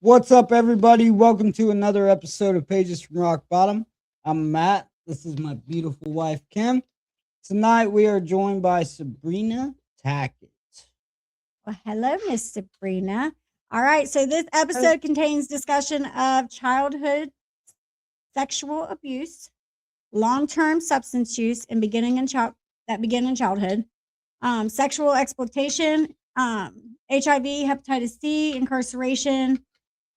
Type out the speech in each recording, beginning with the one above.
What's up, everybody? Welcome to another episode of Pages from Rock Bottom. I'm Matt. This is my beautiful wife, Kim. Tonight, we are joined by Sabrina Tackett. Well, hello, Miss Sabrina. All right, so this episode contains discussion of childhood sexual abuse, long-term substance use, and that begin in childhood, sexual exploitation, HIV, hepatitis C, incarceration,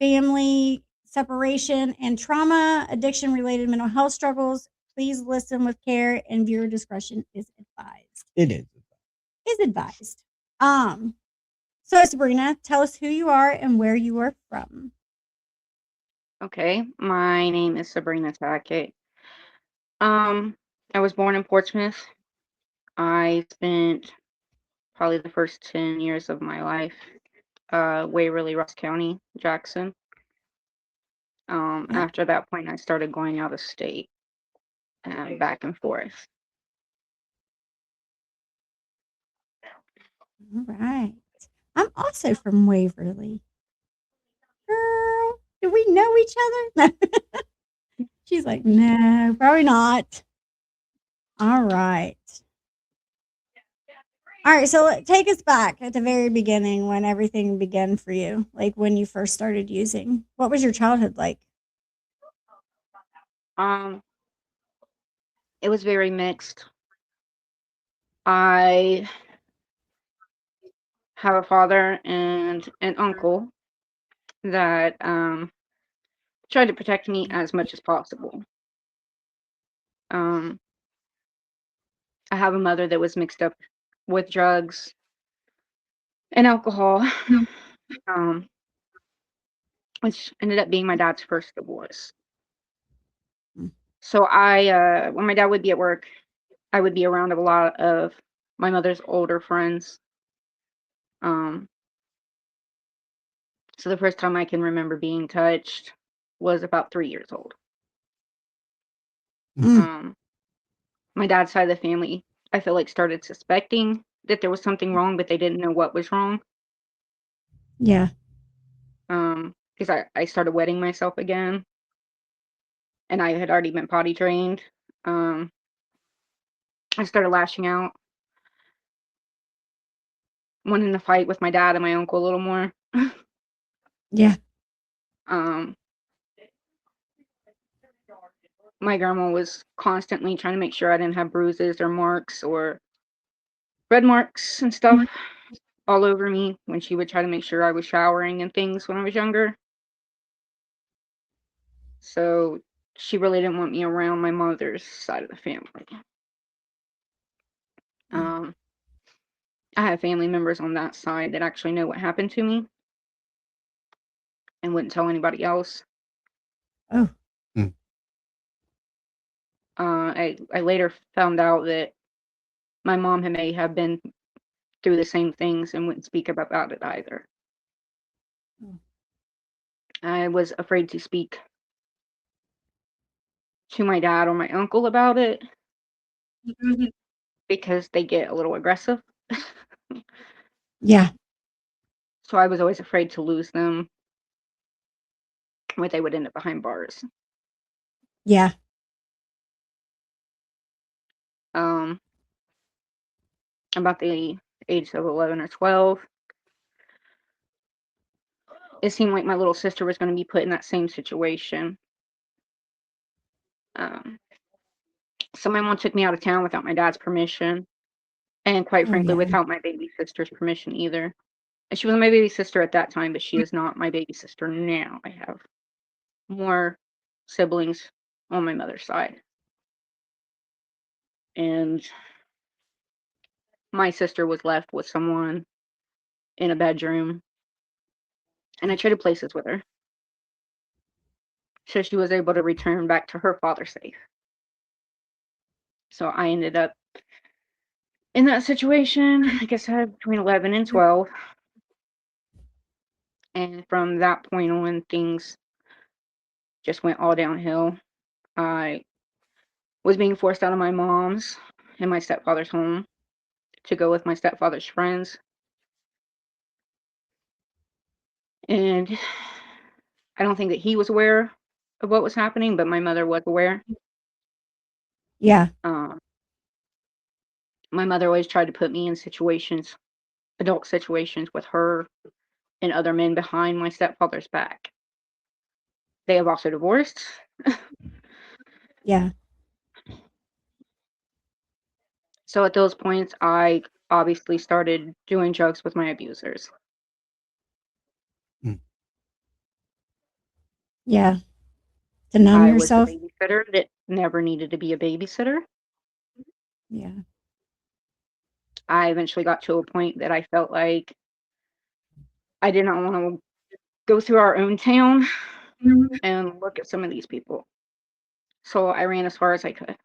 family separation, and trauma, addiction-related mental health struggles. Please listen with care, and viewer discretion is advised. It is. Is advised. So Sabrina, tell us who you are and where you are from. Okay, my name is Sabrina Tackett. I was born in Portsmouth. I spent probably the first 10 years of my life, Waverly, Ross County, Jackson. After that point, I started going out of state and back and forth. All right. I'm also from Waverly. Girl, do we know each other? No. She's like, no, probably not. All right. All right, so take us back at the very beginning when everything began for you, like when you first started using. What was your childhood like? It was very mixed. I have a father and an uncle that tried to protect me as much as possible. I have a mother that was mixed up with drugs and alcohol, which ended up being my dad's first divorce. So when my dad would be at work, I would be around a lot of my mother's older friends. So the first time I can remember being touched was about 3 years old. My dad's side of the family, I feel like, started suspecting that there was something wrong, but they didn't know what was wrong. Yeah. Because I started wetting myself again, and I had already been potty trained. I started lashing out, wanting to fight with my dad and my uncle a little more. Yeah. My grandma was constantly trying to make sure I didn't have bruises or marks or red marks and stuff all over me when she would try to make sure I was showering and things when I was younger. So she really didn't want me around my mother's side of the family. I have family members on that side that actually know what happened to me and wouldn't tell anybody else. Oh. I later found out that my mom may have been through the same things and wouldn't speak about it either. I was afraid to speak to my dad or my uncle about it because they get a little aggressive. Yeah. So I was always afraid to lose them, where they would end up behind bars. Yeah. About the age of 11 or 12, it seemed like my little sister was going to be put in that same situation. So my mom took me out of town without my dad's permission, and quite frankly, without my baby sister's permission either. And she was my baby sister at that time, but she is not my baby sister now. I have more siblings on my mother's side. And my sister was left with someone in a bedroom, and I traded places with her. So she was able to return back to her father safe. So I ended up in that situation, I guess I had between 11 and 12. And from that point on, things just went all downhill. I was being forced out of my mom's and my stepfather's home to go with my stepfather's friends. And I don't think that he was aware of what was happening, but my mother was aware. Yeah. My mother always tried to put me in situations, adult situations with her and other men behind my stepfather's back. They have also divorced. Yeah. So at those points, I obviously started doing drugs with my abusers. Yeah. To numb I was the yourself. babysitter that never needed to be a babysitter. Yeah. I eventually got to a point that I felt like I did not want to go through our own town and look at some of these people. So I ran as far as I could.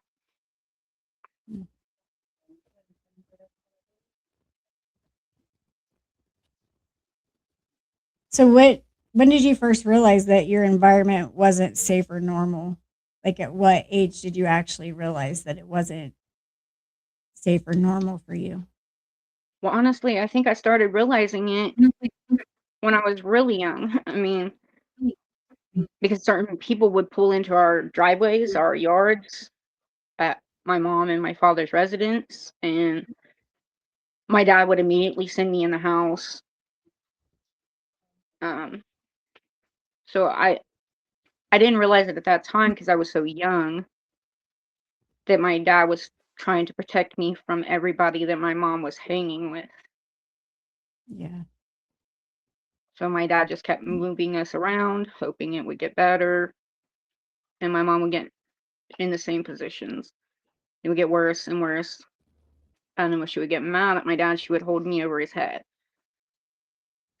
So when did you first realize that your environment wasn't safe or normal? Like at what age did you actually realize that it wasn't safe or normal for you? Well, honestly, I think I started realizing it when I was really young. I mean, because certain people would pull into our driveways, our yards, at my mom and my father's residence, and my dad would immediately send me in the house. So I didn't realize it at that time because I was so young that my dad was trying to protect me from everybody that my mom was hanging with. Yeah. So my dad just kept moving us around, hoping it would get better, and my mom would get in the same positions. It would get worse and worse. And then when she would get mad at my dad, she would hold me over his head.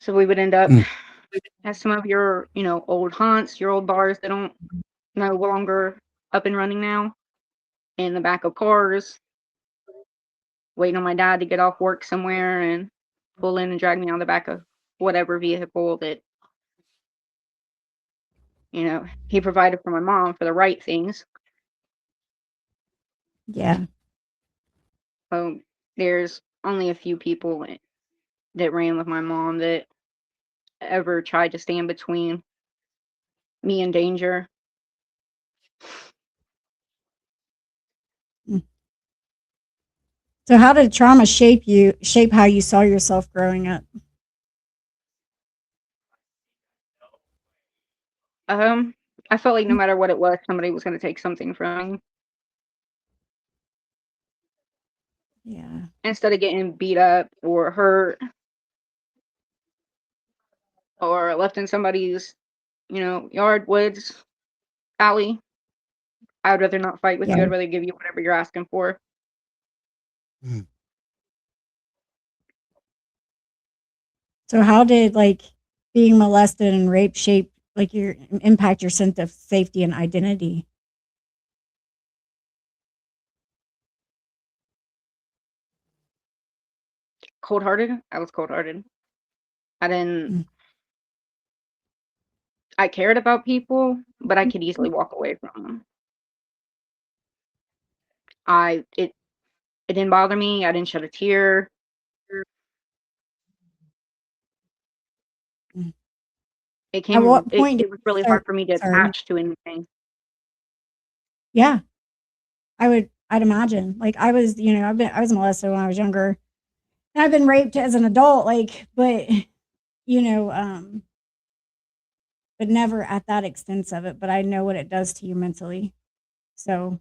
So we would end up at some of your, old haunts, your old bars that don't no longer up and running now, in the back of cars, waiting on my dad to get off work somewhere and pull in and drag me on the back of whatever vehicle that, he provided for my mom for the right things. Yeah. So there's only a few people that ran with my mom that ever tried to stand between me and danger. So how did trauma shape how you saw yourself growing up? I felt like no matter what it was, somebody was going to take something from me. Yeah. Instead of getting beat up or hurt or left in somebody's, yard, woods, alley, I would rather not fight with you. Yeah. I'd rather give you whatever you're asking for. So how did being molested and raped shape your impact your sense of safety and identity? Cold-hearted? I was cold-hearted. I didn't Mm. I cared about people, but I could easily walk away from them. It didn't bother me. I didn't shed a tear. Mm. It At came what it point did it was you really hard start for me to sorry. attach to anything. Yeah. I'd imagine. I was molested when I was younger. And I've been raped as an adult, but you know, um, but never at that extent of it. But I know what it does to you mentally. So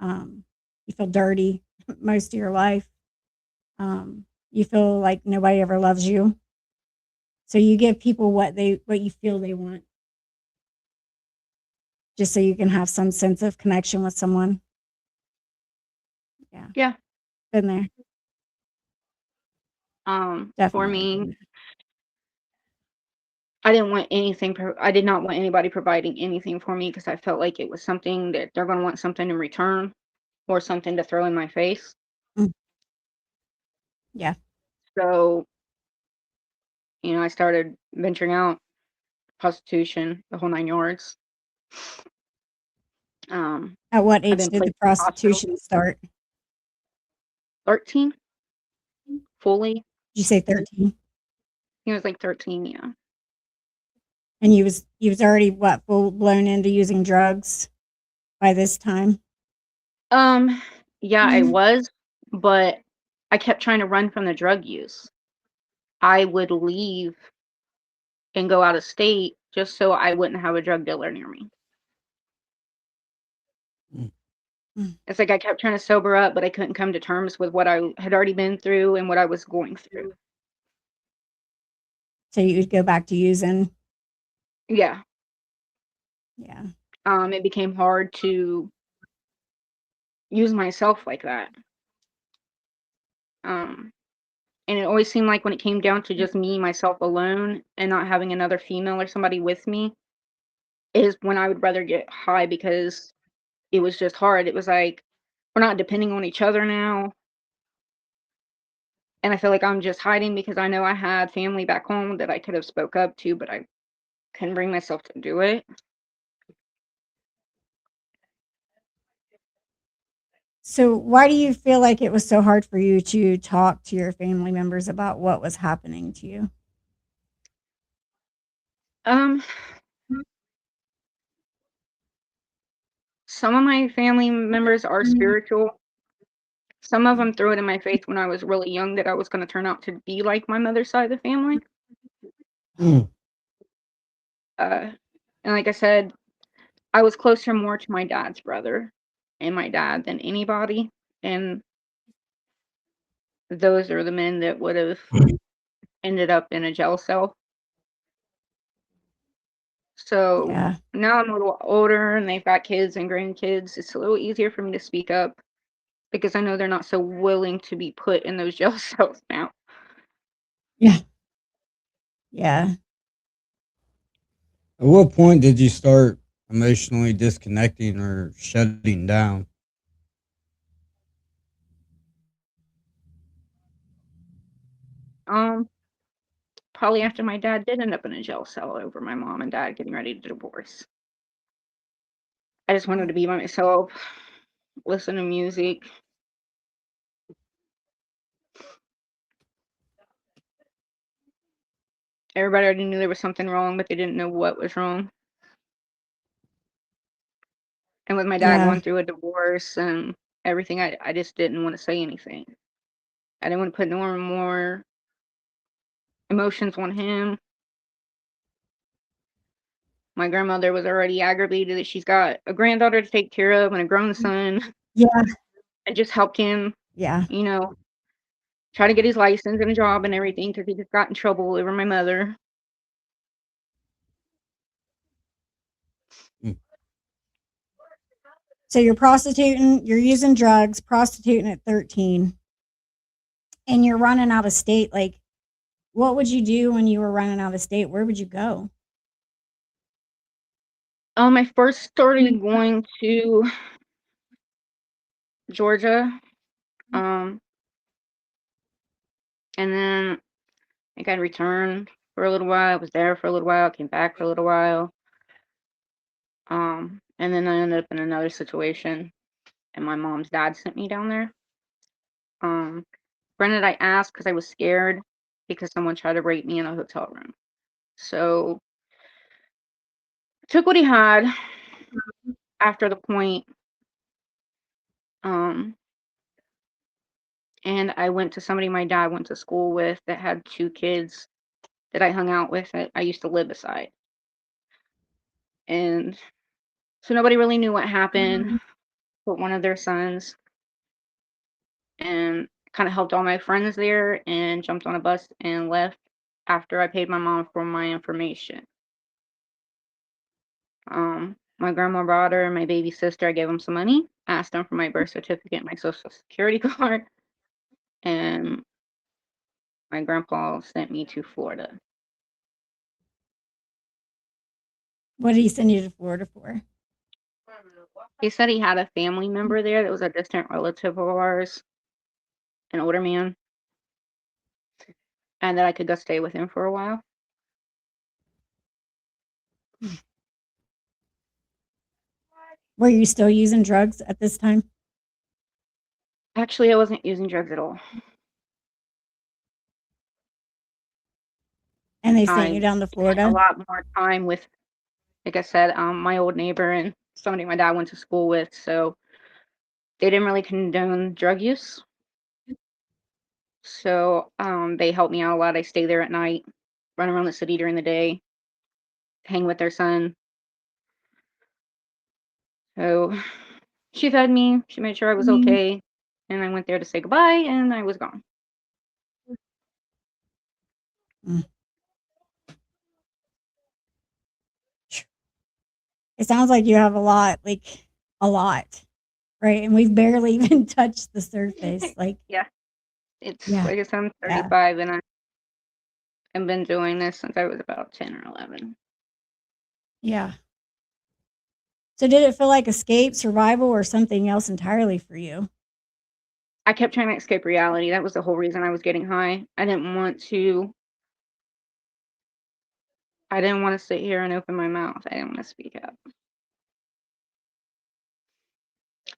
you feel dirty most of your life. You feel like nobody ever loves you. So you give people what you feel they want, just so you can have some sense of connection with someone. Yeah, Yeah. been there. For Definitely me, been there. I did not want anybody providing anything for me because I felt like it was something that they're gonna want something in return or something to throw in my face. Mm. Yeah. So, I started venturing out, prostitution, the whole 9 yards. At what I've age been did the placed in the hospital. prostitution start? 13, fully. Did you say 13? He was like 13, yeah. And you was already what, full blown into using drugs by this time? Yeah, I was, but I kept trying to run from the drug use. I would leave and go out of state just so I wouldn't have a drug dealer near me. Mm. It's like I kept trying to sober up, but I couldn't come to terms with what I had already been through and what I was going through. So you would go back to using? Yeah. Yeah. It became hard to use myself like that. And it always seemed like when it came down to just me, myself alone, and not having another female or somebody with me, is when I would rather get high because it was just hard. It was like, we're not depending on each other now. And I feel like I'm just hiding because I know I had family back home that I could have spoke up to, but I couldn't bring myself to do it. So why do you feel like it was so hard for you to talk to your family members about what was happening to you? Um, some of my family members are spiritual. Some of them threw it in my face when I was really young that I was going to turn out to be like my mother's side of the family. Mm. And like I said, I was closer more to my dad's brother and my dad than anybody. And those are the men that would have ended up in a jail cell. So Yeah. now I'm a little older and they've got kids and grandkids. It's a little easier for me to speak up because I know they're not so willing to be put in those jail cells now. Yeah. Yeah. At what point did you start emotionally disconnecting or shutting down? Um, Probably after my dad did end up in a jail cell over my mom and dad getting ready to divorce. I just wanted to be by myself, listen to music. Everybody already knew there was something wrong, but they didn't know what was wrong. And with my dad Yeah. going through a divorce and everything, I just didn't want to say anything. I didn't want to put no more emotions on him. My grandmother was already aggravated that she's got a granddaughter to take care of and a grown son. Yeah. I just helped him, Yeah. you know, try to get his license and a job and everything because he just got in trouble over my mother. Mm. So you're prostituting, you're using drugs, prostituting at 13, and you're running out of state. Like, what would you do when you were running out of state? Where would you go? I first started going to Georgia. Um, and then I think I returned for a little while. I was there for a little while, came back for a little while. And then I ended up in another situation, and my mom's dad sent me down there. Granted, I asked because I was scared because someone tried to rape me in a hotel room. So took what he had after the point. Um, and I went to somebody my dad went to school with that had two kids that I hung out with that I used to live beside. And so nobody really knew what happened with one of their sons. And kind of helped all my friends there and jumped on a bus and left after I paid my mom for my information. My grandma brought her and my baby sister. I gave them some money, asked them for my birth certificate, my social security card, and my grandpa sent me to Florida. What did he send you to Florida for? He said he had a family member there that was a distant relative of ours, an older man, and that I could go stay with him for a while. Were you still using drugs at this time? Actually, I wasn't using drugs at all. And they sent I you down to spent a Florida? lot more time with, like I said, my old neighbor and somebody my dad went to school with, so they didn't really condone drug use. So, they helped me out a lot. I stay there at night, run around the city during the day, hang with their son. So she fed me, she made sure I was Mhm. okay, and I went there to say goodbye, and I was gone. Mm. It sounds like you have a lot, right? And we've barely even touched the surface. Like, Yeah, it's yeah, like I said, I'm yeah, 35, and I've been doing this since I was about 10 or 11. yeah. So did it feel like escape, survival, or something else entirely for you? I kept trying to escape reality. That was the whole reason I was getting high. I didn't want to sit here and open my mouth. I didn't want to speak up.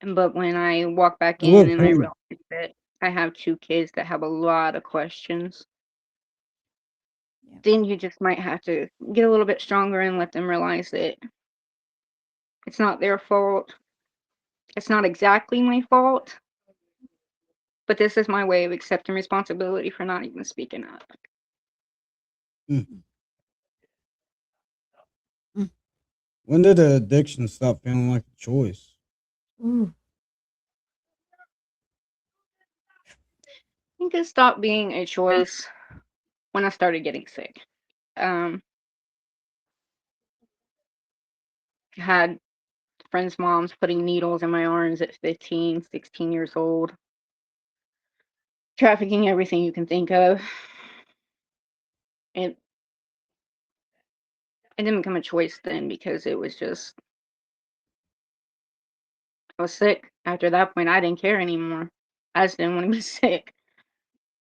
But when I walked back It in would and I pain. realized that I have 2 kids that have a lot of questions, Yeah. then you just might have to get a little bit stronger and let them realize that it's not their fault. It's not exactly my fault, but this is my way of accepting responsibility for not even speaking up. Mm. Mm. When did the addiction stop feeling like a choice? Ooh. I think it stopped being a choice when I started getting sick. Um, had friends' moms putting needles in my arms at 15, 16 years old, trafficking everything you can think of. It it didn't become a choice then because it was just I was sick. After that point, I didn't care anymore. I just didn't want to be sick.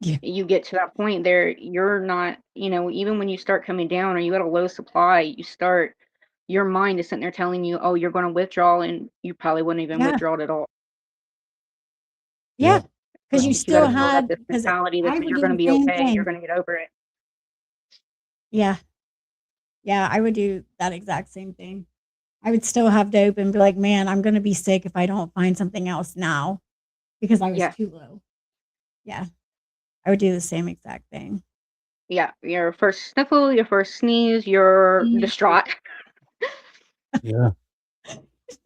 Yeah. You get to that point there, you're not, even when you start coming down or you at a low supply, your mind is sitting there telling you, oh, you're going to withdraw, and you probably wouldn't even Yeah. withdraw at all. Yeah. Yeah. Because you But you got still to build up had, this because mentality that I says would you're do going to the be same okay. You're thing. going to get over it. Yeah. Yeah. I would do that exact same thing. I would still have dope and be like, man, I'm going to be sick if I don't find something else now because I was Yeah. too low. Yeah. I would do the same exact thing. Yeah. Your first sniffle, your first sneeze, you're distraught. Yeah.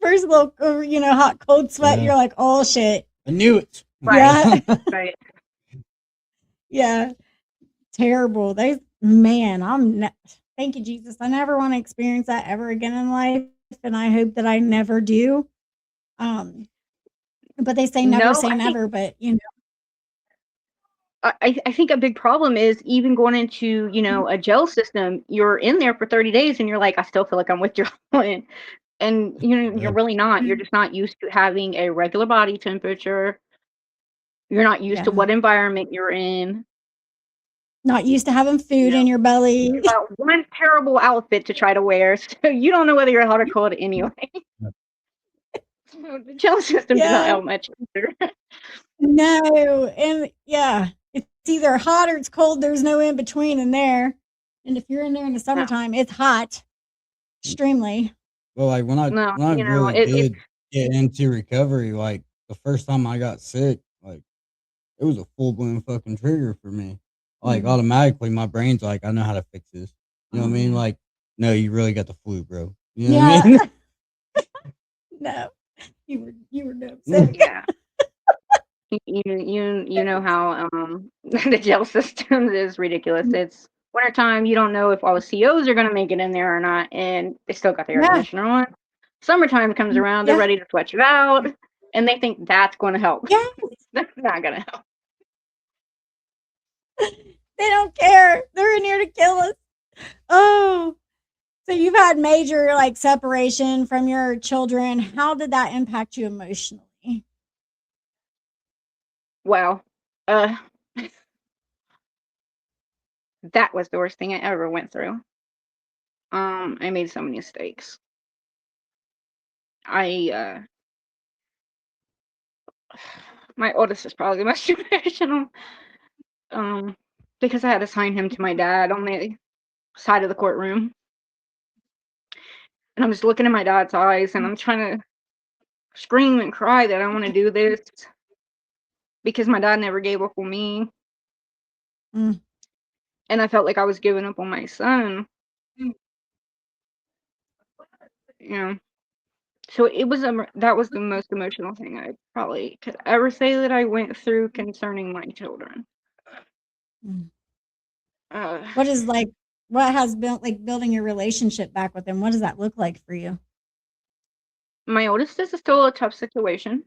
First little, hot, cold sweat, Yeah. you're like, oh shit. I knew it. Right. Yeah. Right. Yeah. Terrible. Man, thank you, Jesus. I never want to experience that ever again in life. And I hope that I never do. But they say never No, say I think never, but I think a big problem is even going into, a jail system, you're in there for 30 days and you're like, I still feel like I'm withdrawing. And you're Yeah. really not. You're just not used to having a regular body temperature. You're not used to yeah. what environment you're in. Not used to having You food in know, your belly. you got one terrible outfit to try to wear, so you don't know whether you're hot or cold anyway. So the jail system did not Yeah. help much either. No. And yeah, it's either hot or it's cold. There's no in between in there. And if you're in there in the No, summertime, it's hot. Extremely. Well, like no, when I really it did get into recovery, like the first time I got sick, like it was a full blown fucking trigger for me. Like Mm. automatically, my brain's like, I know how to fix this. You know Oh what I mean? yeah. Like, no, you really got the flu, bro. You know what I Yeah. mean? No. You were no Mm. sick. yeah. You know how the jail system is ridiculous. It's wintertime, you don't know if all the COs are gonna make it in there or not, and they still got the air Yeah. conditioner on. Summertime comes around, they're Yeah. ready to sweat you out, and they think that's gonna help. Yeah. That's not gonna help. They don't care. They're in here to kill us. Oh. So you've had major like separation from your children. How did that impact you emotionally? Well, uh that was the worst thing I ever went through. I made so many mistakes. I my oldest is probably the most emotional. Um because I had to sign him to my dad only side of the courtroom. And I'm just looking in my dad's eyes, and I'm trying to scream and cry that I want to do this because my dad never gave up on me. Mm. And I felt like I was giving up on my son. You know. So that was the most emotional thing I probably could ever say that I went through concerning my children. Mm. Uh, What has built like building your relationship back with them? What does that look like for you? my oldest is still a tough situation.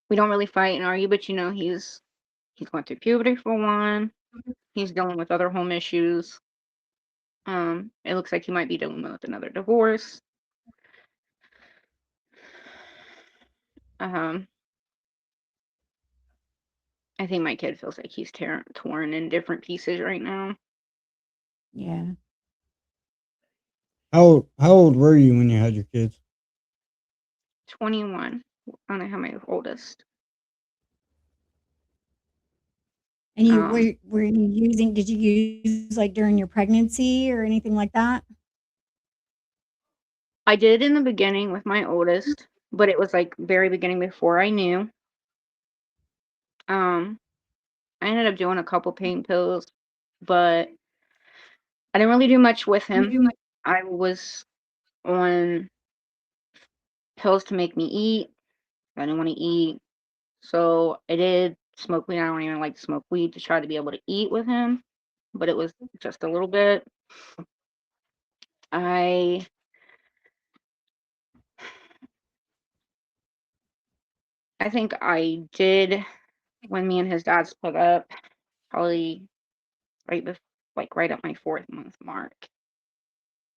We don't really fight and argue, but he's going through puberty for one. He's dealing with other home issues. It looks like he might be dealing with another divorce. I think my kid feels like he's torn in different pieces right now. Yeah. How old were you when you had your kids? 21 when I had my oldest. And you were you using? Did you use like during your pregnancy or anything like that? I did in the beginning with my oldest, but it was like very beginning before I knew. I ended up doing a couple pain pills, but I didn't really do much with him. I was on pills to make me eat. I didn't want to eat. So I did smoke weed. I don't even like to smoke weed to try to be able to eat with him, but it was just a little bit. I think I did when me and his dad split up, probably right at my 4th month mark.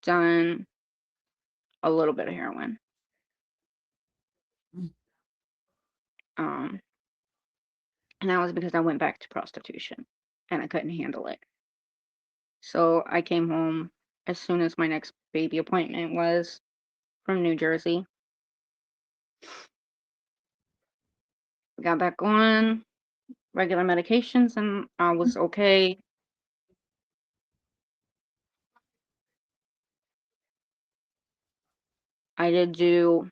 Done a little bit of heroin. And that was because I went back to prostitution and I couldn't handle it. So I came home as soon as my next baby appointment was from New Jersey. Got back on regular medications and I was okay. I did do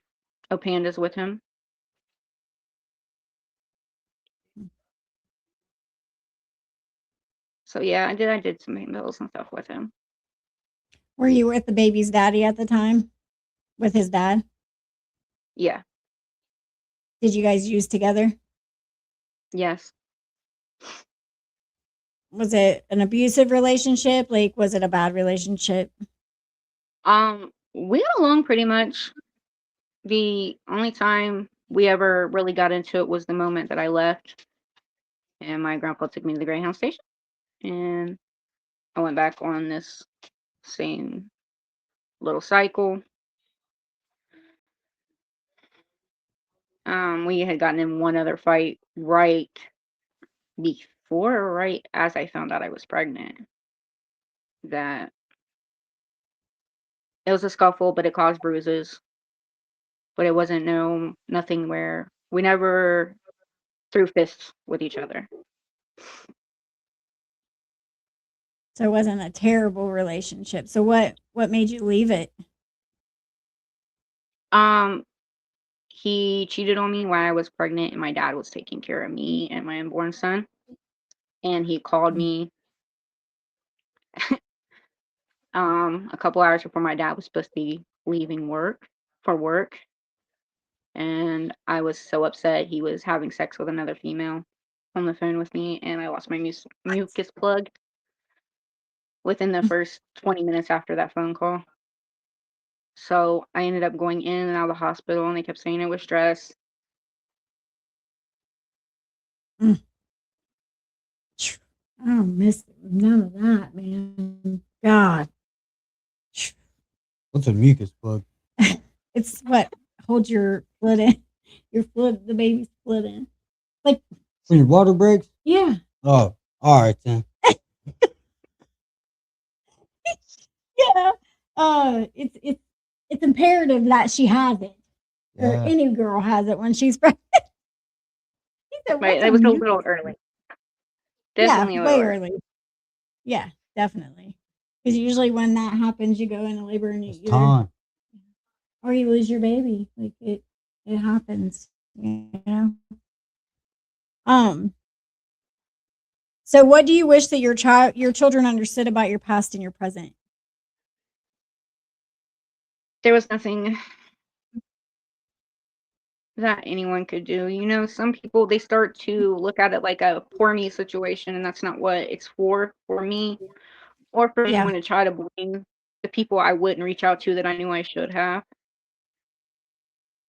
pandas with him. So yeah, I did some pain pills and stuff with him. Were you with the baby's daddy at the time? With his dad? Yeah. Did you guys use together? Yes. Was it an abusive relationship? Like, was it a bad relationship? We got along pretty much. The only time we ever really got into it was the moment that I left and my grandpa took me to the Greyhound station and I went back on this same little cycle. We had gotten in one other fight right before or right as I found out I was pregnant. That it was a scuffle, but it caused bruises. But it wasn't nothing where we never threw fists with each other. So it wasn't a terrible relationship. So what made you leave it? He cheated on me while I was pregnant and my dad was taking care of me and my unborn son. And he called me a couple hours before my dad was supposed to be leaving work. And I was so upset. He was having sex with another female on the phone with me, and I lost my mucus plug within the first 20 minutes after that phone call. So I ended up going in and out of the hospital, and they kept saying it was stress. I don't miss none of that, man. God. What's a mucus plug? It's what holds your foot in. The baby's foot in. Like when your water breaks? Yeah. Oh, all right then. Yeah. It's imperative that she has it. Yeah. Or any girl has it when she's pregnant. Right, it was a little early. Definitely a way little early. Yeah, definitely. Because usually when that happens, you go into labor and It's you time. or you lose your baby. Like it happens. Um. So, what do you wish that your children understood about your past and your present? There was nothing that anyone could do. You know, some people, they start to look at it like a poor me situation, and that's not what it's for me, or for Yeah. anyone to try to blame the people I wouldn't reach out to that I knew I should have.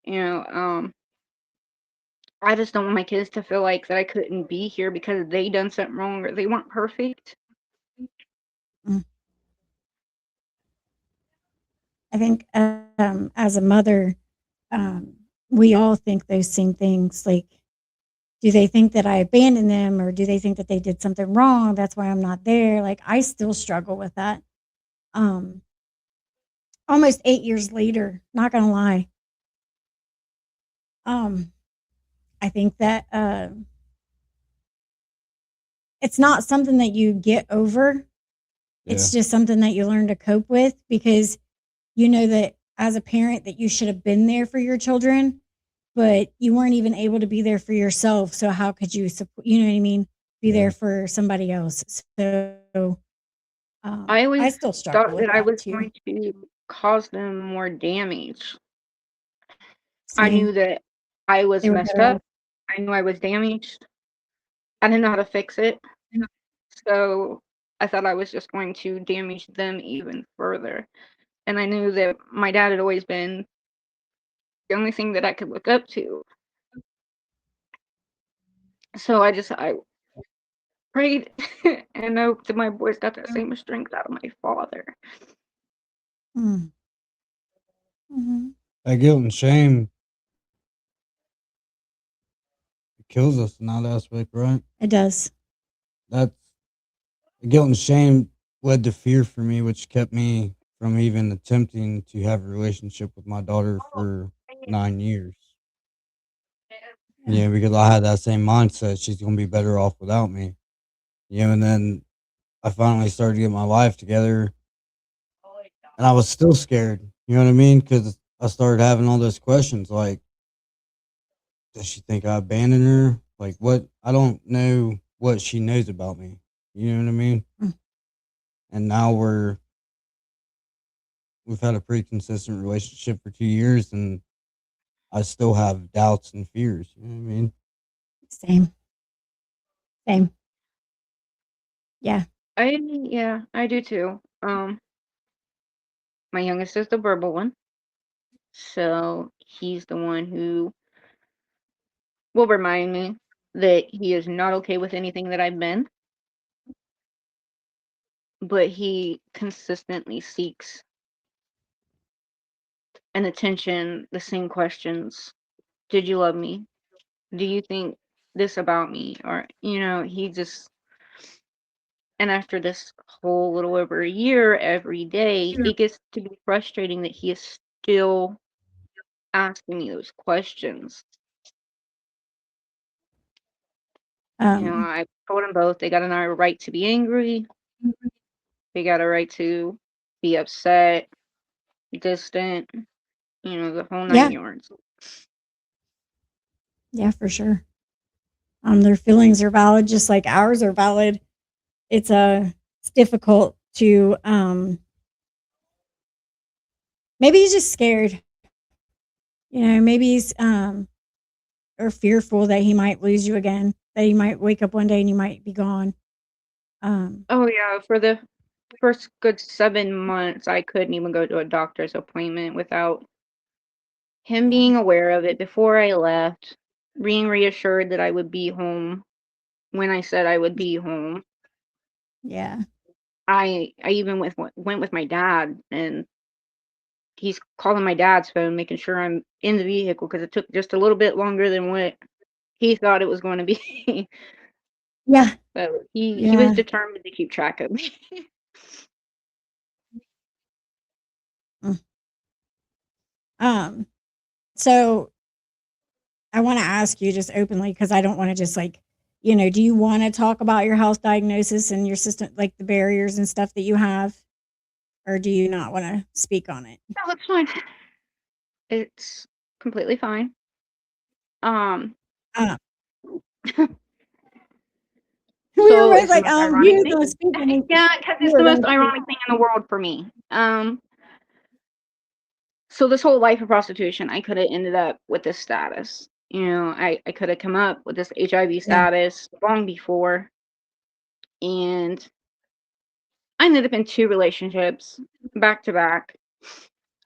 You know, I just don't want my kids to feel like that I couldn't be here because they done something wrong or they weren't perfect. Mm. I think as a mother, we all think those same things. Like, do they think that I abandoned them, or do they think that they did something wrong? That's why I'm not there. Like, I still struggle with that. Almost 8 years later, not gonna lie. I think that it's not something that you get over. It's just something that you learn to cope with, because you know that as a parent that you should have been there for your children, but you weren't even able to be there for yourself. So how could you support, you know what I mean? Be there for somebody else. So I I always still struggle thought with that I that was too. going to cause them more damage. I Same. knew that I was They were messed better up. off. I knew I was damaged. I didn't know how to fix it. So I thought I was just going to damage them even further. And I knew that my dad had always been the only thing that I could look up to. So I prayed and hoped that my boys got that same strength out of my father. Mm. Mm-hmm. That guilt and shame kills us in that aspect, right? It does. That's guilt and shame led to fear for me, which kept me from even attempting to have a relationship with my daughter for 9 years. Yeah, because I had that same mindset. She's gonna be better off without me. And then I finally started to get my life together, and I was still scared. You know what I mean? Because I started having all those questions like, does she think I abandoned her? Like, what? I don't know what she knows about me. You know what I mean? Mm. And now we've had a pretty consistent relationship for 2 years, and I still have doubts and fears. You know what I mean? Same. Same. Yeah. I do too. My youngest is the verbal one. So he's the one who will remind me that he is not okay with anything that I've been, but he consistently seeks an attention, the same questions. Did you love me? Do you think this about me? Or, he just, and after this whole little over a year, every day, it gets to be frustrating that he is still asking me those questions. I told them both they got a right to be angry. They got a right to be upset, distant, the whole Yeah. 9 yards. Yeah, for sure. Their feelings are valid, just like ours are valid. It's difficult to maybe he's just scared. Maybe he's or fearful that he might lose you again, that he might wake up one day and you might be gone. Oh yeah, for the first good 7 months, I couldn't even go to a doctor's appointment without him being aware of it before I left, being reassured that I would be home when I said I would be home. Yeah. I even went with my dad, and he's calling my dad's phone, making sure I'm in the vehicle because it took just a little bit longer than what he thought it was going to be. Yeah. So he was Yeah. determined to keep track of me. Mm. So I want to ask you just openly, because I don't want to just like do you want to talk about your health diagnosis and your system, like the barriers and stuff that you have, or do you not want to speak on it? No, that's fine. It's completely fine. Um, Uh, so we were both it's the like, most ironic you're thing. going to speak. And Yeah, because you it's were the most going to ironic thing in the world for me. So this whole life of prostitution, I could have ended up with this status. I could have come up with this HIV Yeah. status long before, and I ended up in 2 relationships back to back.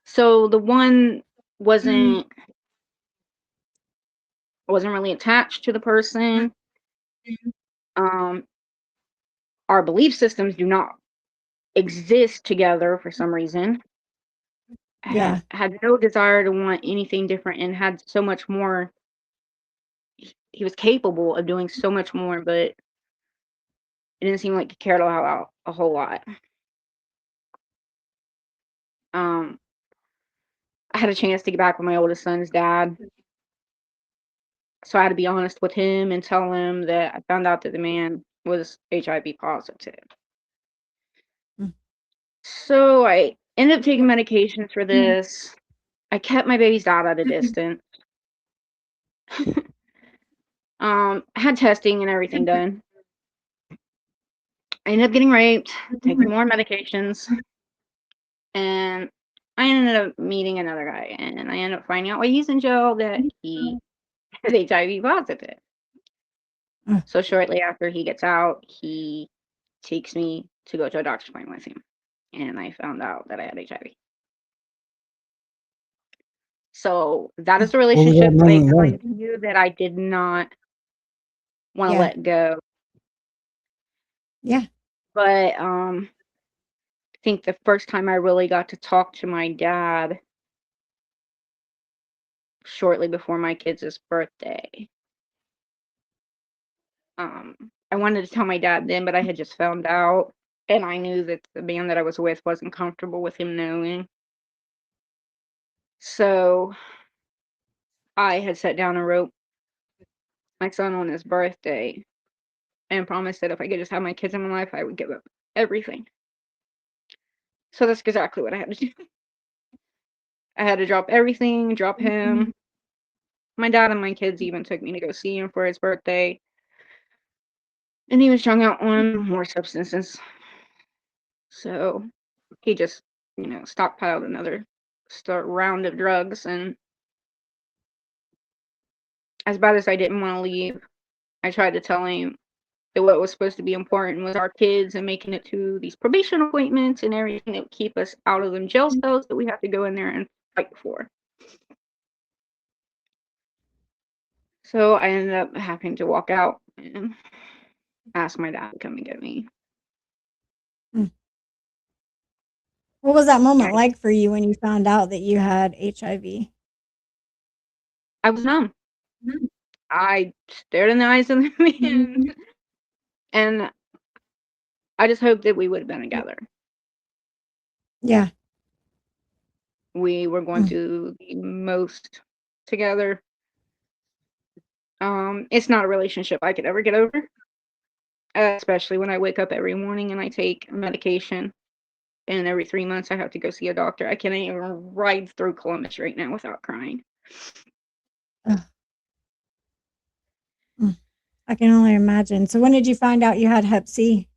So the one wasn't I wasn't really attached to the person. Um, our belief systems do not exist together for some reason. Yeah. Had no desire to want anything different and had so much more. He was capable of doing so much more, but it didn't seem like he cared about a whole lot. Um, I had a chance to get back with my oldest son's dad, so I had to be honest with him and tell him that I found out that the man was HIV positive. Mm. So I ended up taking medications for this. I kept my baby's dad at a distance. I had testing and everything done. I ended up getting raped, taking more medications, and I ended up meeting another guy, and I ended up finding out while he's in jail that he is HIV positive. Mm. So shortly after he gets out, he takes me to go to a doctor's appointment with him, and I found out that I had HIV. So that is the What was that relationship that I moment got like? into that I did not want to Yeah. let go. Yeah. But I think the first time I really got to talk to my dad shortly before my kids' birthday. I wanted to tell my dad then, but I had just found out, and I knew that the man that I was with wasn't comfortable with him knowing. So I had sat down and wrote my son on his birthday and promised that if I could just have my kids in my life, I would give up everything. So that's exactly what I had to do. I had to drop everything, drop him. My dad and my kids even took me to go see him for his birthday. And he was strung out on more substances. So he just, stockpiled another round of drugs. And as bad as I didn't want to leave, I tried to tell him that what was supposed to be important was our kids and making it to these probation appointments and everything that would keep us out of them jail cells that we have to go in there and fight for. So I ended up having to walk out and ask my dad to come and get me. Mm. What was that moment I, like for you when you found out that you had HIV? I was numb. I stared in the eyes of the man, and I just hoped that we would have been together. Yeah. We were going Mm. through the most together. It's not a relationship I could ever get over, especially when I wake up every morning and I take medication, and every 3 months I have to go see a doctor. I can't even ride through Columbus right now without crying. Ugh. Mm. I can only imagine. So when did you find out you had Hep C?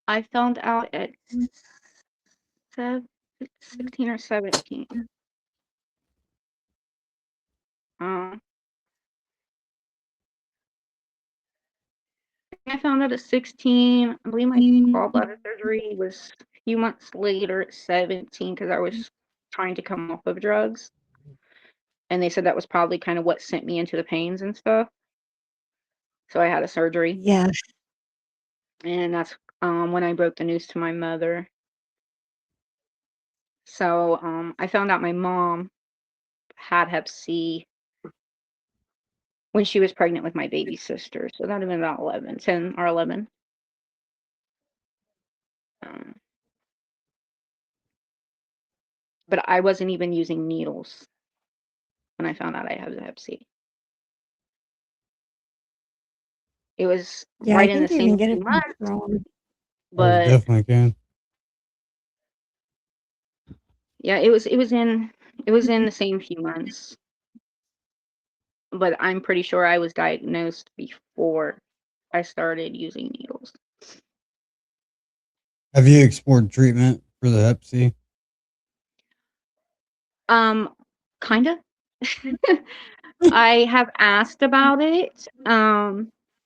I found out at 16 or 17. Um, I found out at 16. I believe my gallbladder surgery was a few months later at 17 because I was trying to come off of drugs. And they said that was probably kind of what sent me into the pains and stuff. So I had a surgery. Yeah. And that's when I broke the news to my mother. So I found out my mom had Hep C when she was pregnant with my baby sister. So that would have been about 10 or 11. Um, but I wasn't even using needles when I found out I had Hep C. It was Yeah, I right in the think you can same get few it from months, throwing. Oh, you but definitely can. yeah, it was in the same few months. But I'm pretty sure I was diagnosed before I started using needles. Have you explored treatment for the Hep C? Kinda. I have asked about it.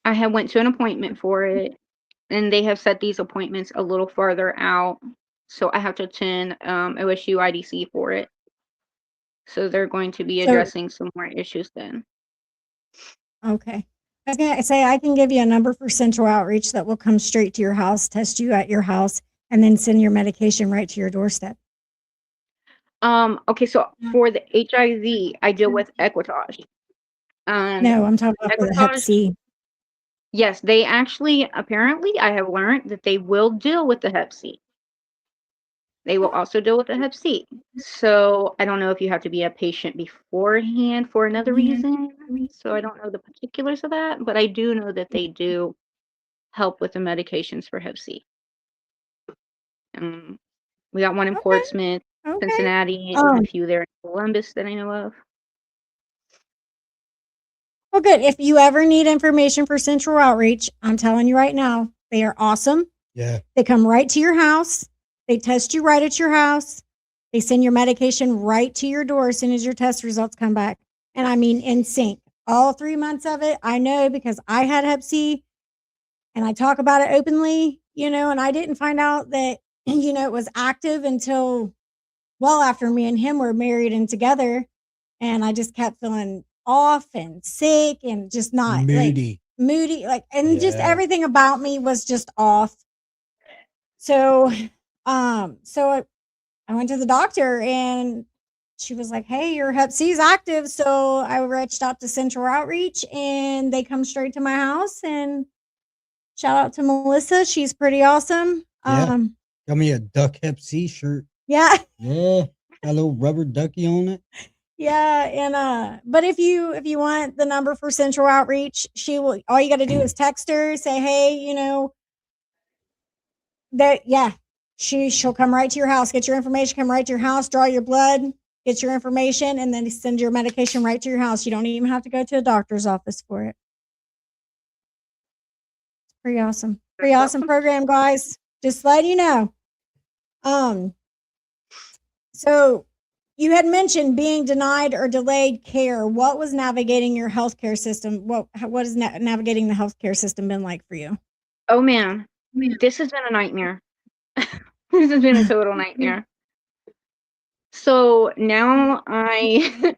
I have went to an appointment for it, and they have set these appointments a little farther out. So I have to attend OSU IDC for it. So they're going to be So, addressing some more issues then. okay. I was going to say, I can give you a number for Central Outreach that will come straight to your house, test you at your house, and then send your medication right to your doorstep. Okay, so for the HIV, I deal with Equitage. And No, I'm talking about for the Hep Equitage, C. yes, they actually, apparently, I have learned that they will deal with the Hep C. They will also deal with the Hep C. So I don't know if you have to be a patient beforehand for another reason. So I don't know the particulars of that, but I do know that they do help with the medications for Hep C. We got one in Okay. Portsmouth, Okay. Cincinnati, and a few there in Columbus that I know of. Well, good. If you ever need information for Central Outreach, I'm telling you right now, they are awesome. Yeah. They come right to your house. They test you right at your house. They send your medication right to your door as soon as your test results come back. And I mean, in sync. All 3 months of it, I know because I had Hep C and I talk about it openly, and I didn't find out that, it was active until well after me and him were married and together. And I just kept feeling off and sick and just not like Moody. moody, and just Yeah. everything about me was just off. So, I went to the doctor and she was like, "Hey, your Hep C is active." So I reached out to Central Outreach and they come straight to my house. And shout out to Melissa, she's pretty awesome. Yeah. Got me a Duck Hep C shirt. Yeah, Yeah. Got a little rubber ducky on it. yeah, and but if you want the number for Central Outreach, she will. All you got to do is text her, say, "Hey, that yeah." She'll come right to your house, get your information, come right to your house, draw your blood, get your information, and then send your medication right to your house. You don't even have to go to a doctor's office for it. It's pretty awesome. Pretty That's awesome awesome. program, guys. Just letting you know. So you had mentioned being denied or delayed care. What was navigating your healthcare system? What has navigating the healthcare system been like for you? Oh man, this has been a nightmare. This has been a total nightmare. So now I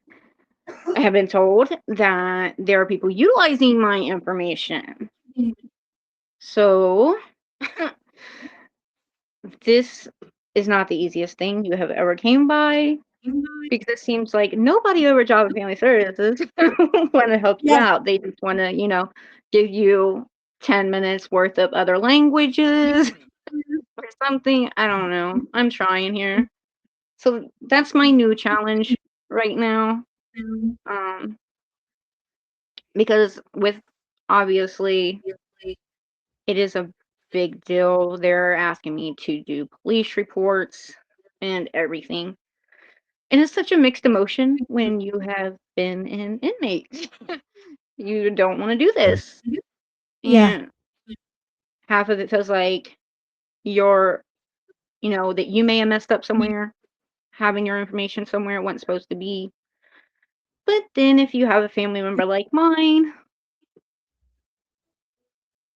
have been told that there are people utilizing my information. So this is not the easiest thing you have ever came by, because it seems like nobody over Job and Family Services want to help you Yeah, out. They just want to, give you 10 minutes worth of other languages or something. I don't know. I'm trying here. So that's my new challenge right now. Um, because with obviously it is a big deal. They're asking me to do police reports and everything. And it's such a mixed emotion when you have been an inmate. You don't want to do this. yeah, And half of it feels like you're, that you may have messed up somewhere, having your information somewhere it wasn't supposed to be. But then if you have a family member like mine,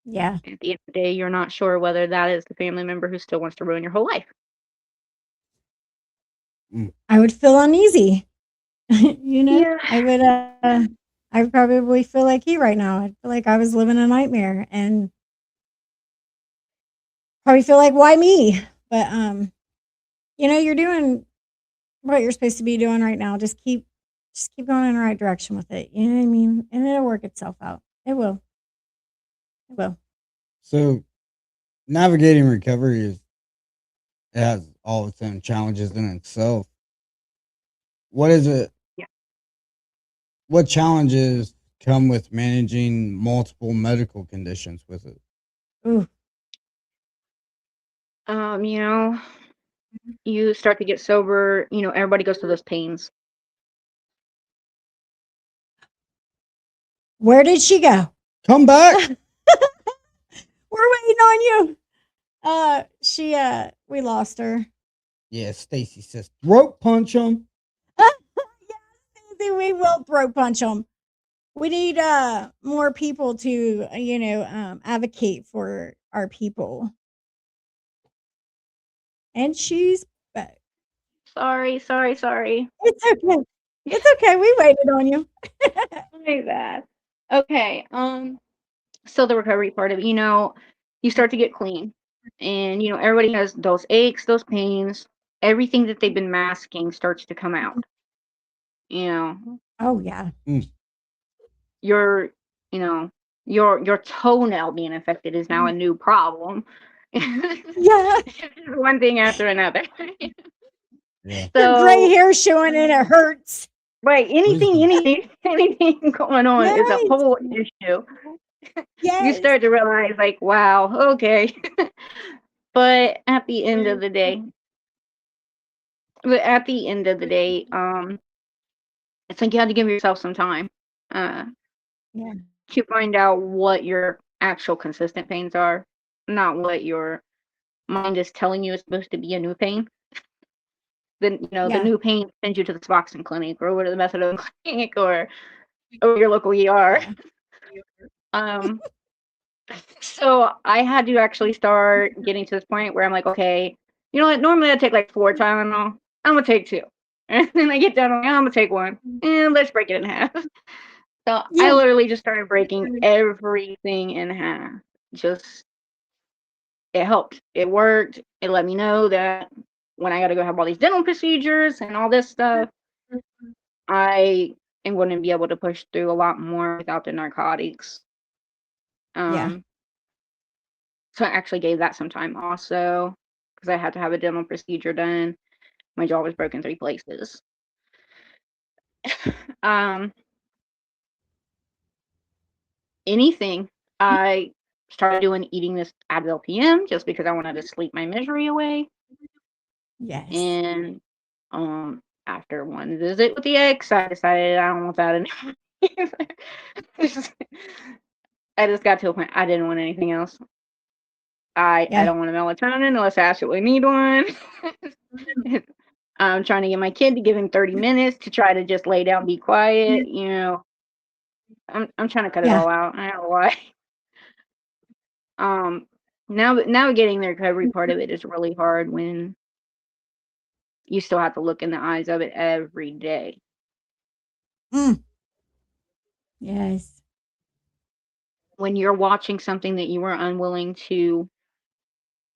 yeah. at the end of the day, you're not sure whether that is the family member who still wants to ruin your whole life. I would feel uneasy. Yeah. I would probably feel like he right now. I'd feel like I was living a nightmare and probably feel like, why me? But you're doing what you're supposed to be doing right now. Just keep going in the right direction with it. You know what I mean? And it'll work itself out. It will. It will. So navigating recovery it has all its own challenges in itself. What is it? Yeah. What challenges come with managing multiple medical conditions with it. Ooh. You know, you start to get sober, you know, everybody goes through those pains. Where did she go? Come back. We're waiting on you. We lost her. Yeah, Stacy says throat punch him. Yeah, we will throat punch them. We need more people to, advocate for our people. And she's back. Sorry. It's okay. It's okay. We waited on you. My bad. Okay. So the recovery part of it, you know, you start to get clean. And, you know, everybody has those aches, those pains, everything that they've been masking starts to come out. You know, Oh yeah. your, you know, your toenail being affected is now a new problem. Yeah. One thing after another. Yeah. Your gray So, hair showing and it hurts. right, anything going on is a Yes. whole issue. You Yes. start to realize, like, wow, okay. But at the end of the day, it's like you had to give yourself some time uh, Yeah. to find out what your actual consistent pains are, not what your mind is telling you is supposed to be a new pain. Then, you know, the Yeah. new pain sends you to the Suboxone clinic or over to the methadone clinic or your local ER. Um, so I had to actually start getting to this point where I'm like, okay, you know what? Normally I take like 4 Tylenol. I'm gonna take 2, and then I get done. I'm gonna take 1, and let's break it in half. So I Yeah. literally just started breaking everything in half. Just it helped. It worked. It let me know that when I got to go have all these dental procedures and all this stuff, I am going to be able to push through a lot more without the narcotics. Yeah. So I actually gave that some time also because I had to have a dental procedure done. My jaw was broken 3 places. um, anything. I started eating this Advil PM just because I wanted to sleep my misery away. Yes. And after one visit with the ex, I decided I don't want that anymore. I just got to a point I didn't want anything else. I Yeah. don't want a melatonin unless I absolutely need one. I'm trying to get my kid to give him 30 minutes to try to just lay down, be quiet. You know, I'm trying to cut it Yeah. all out. I don't know why. Navigating the recovery part of it is really hard when you still have to look in the eyes of it every day. Yes. When you're watching something that you were unwilling to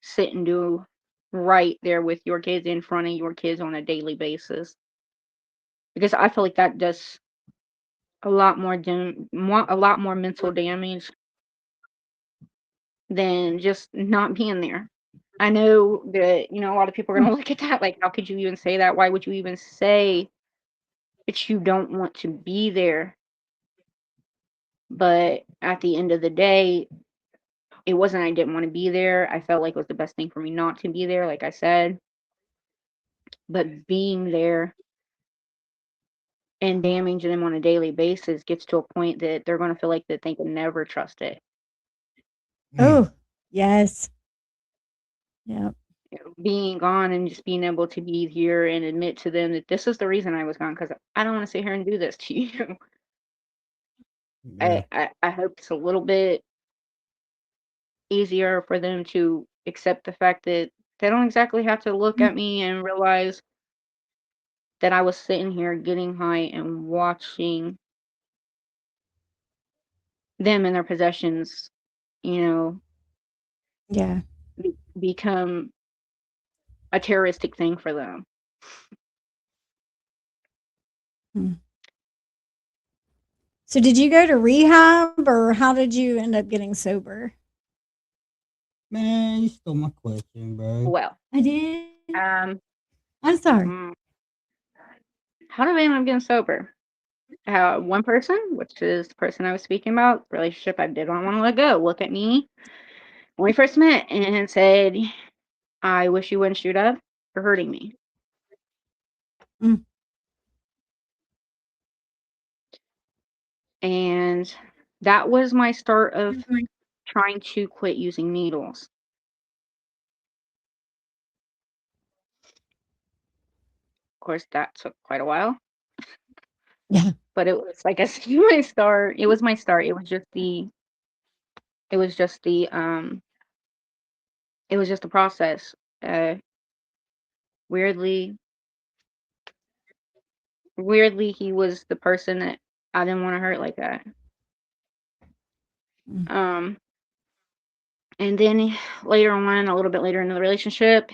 sit and do right there with your kids in front of your kids on a daily basis. Because I feel like that does a lot more a lot more mental damage than just not being there. I know that, you know, a lot of people are going to look at that like, how could you even say that? Why would you even say that you don't want to be there? But at the end of the day, it wasn't I didn't want to be there. I felt like it was the best thing for me not to be there, like I said. But being there and damaging them on a daily basis gets to a point that they're going to feel like that they can never trust it. Oh, yes. Yeah. Being gone and just being able to be here and admit to them that this is the reason I was gone because I don't want to sit here and do this to you. Yeah. I hope it's a little bit easier for them to accept the fact that they don't exactly have to look at me and realize that I was sitting here getting high and watching them and their possessions, you know, Yeah. become a terroristic thing for them. So did you go to rehab or how did you end up getting sober? Man, you stole my question, bro. Well, I did. um, I'm sorry. how did I end up getting sober? One person, which is the person I was speaking about, relationship I did not want to let go, look at me when we first met and said, I wish you wouldn't shoot up for hurting me. Mm. And that was my start of trying to quit using needles. Of course, that took quite a while. Yeah. But it was, like I said, my start. It was my start. It was just the process. Weirdly, he was the person that I didn't want to hurt like that. Mm. And then later on, a little bit later in the relationship,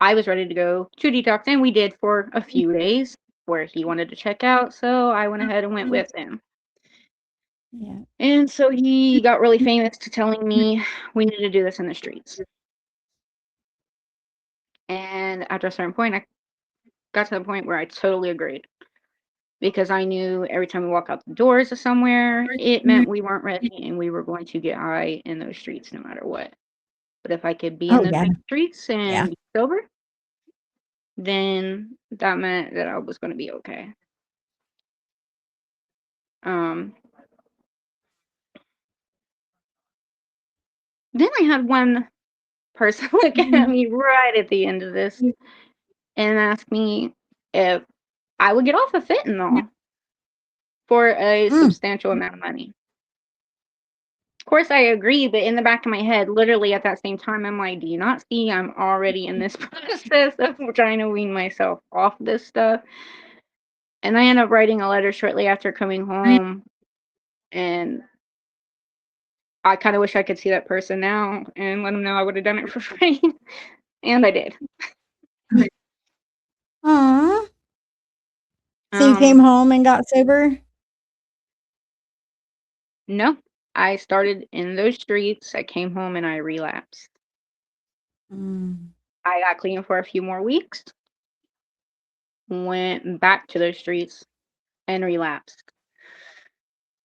I was ready to go to detox, and we did for a few days where he wanted to check out, so I went ahead and went with him. Yeah. And so he got really famous to telling me we needed to do this in the streets. And after a certain point, I got to the point where I totally agreed. Because I knew every time we walk out the doors of somewhere, it meant we weren't ready and we were going to get high in those streets no matter what. But if I could be in Oh, those yeah. streets and Yeah. be sober, then that meant that I was going to be okay. Then I had one person look at me right at the end of this and ask me if I would get off of fentanyl for a substantial amount of money. Of course, I agree, but in the back of my head, literally at that same time, I'm like, do you not see I'm already in this process of trying to wean myself off this stuff? And I end up writing a letter shortly after coming home, and I kind of wish I could see that person now and let them know I would have done it for free. And I did. Aw. So you came home and got sober? No, I started in those streets. I came home and I relapsed. I got clean for a few more weeks, went back to those streets, and relapsed.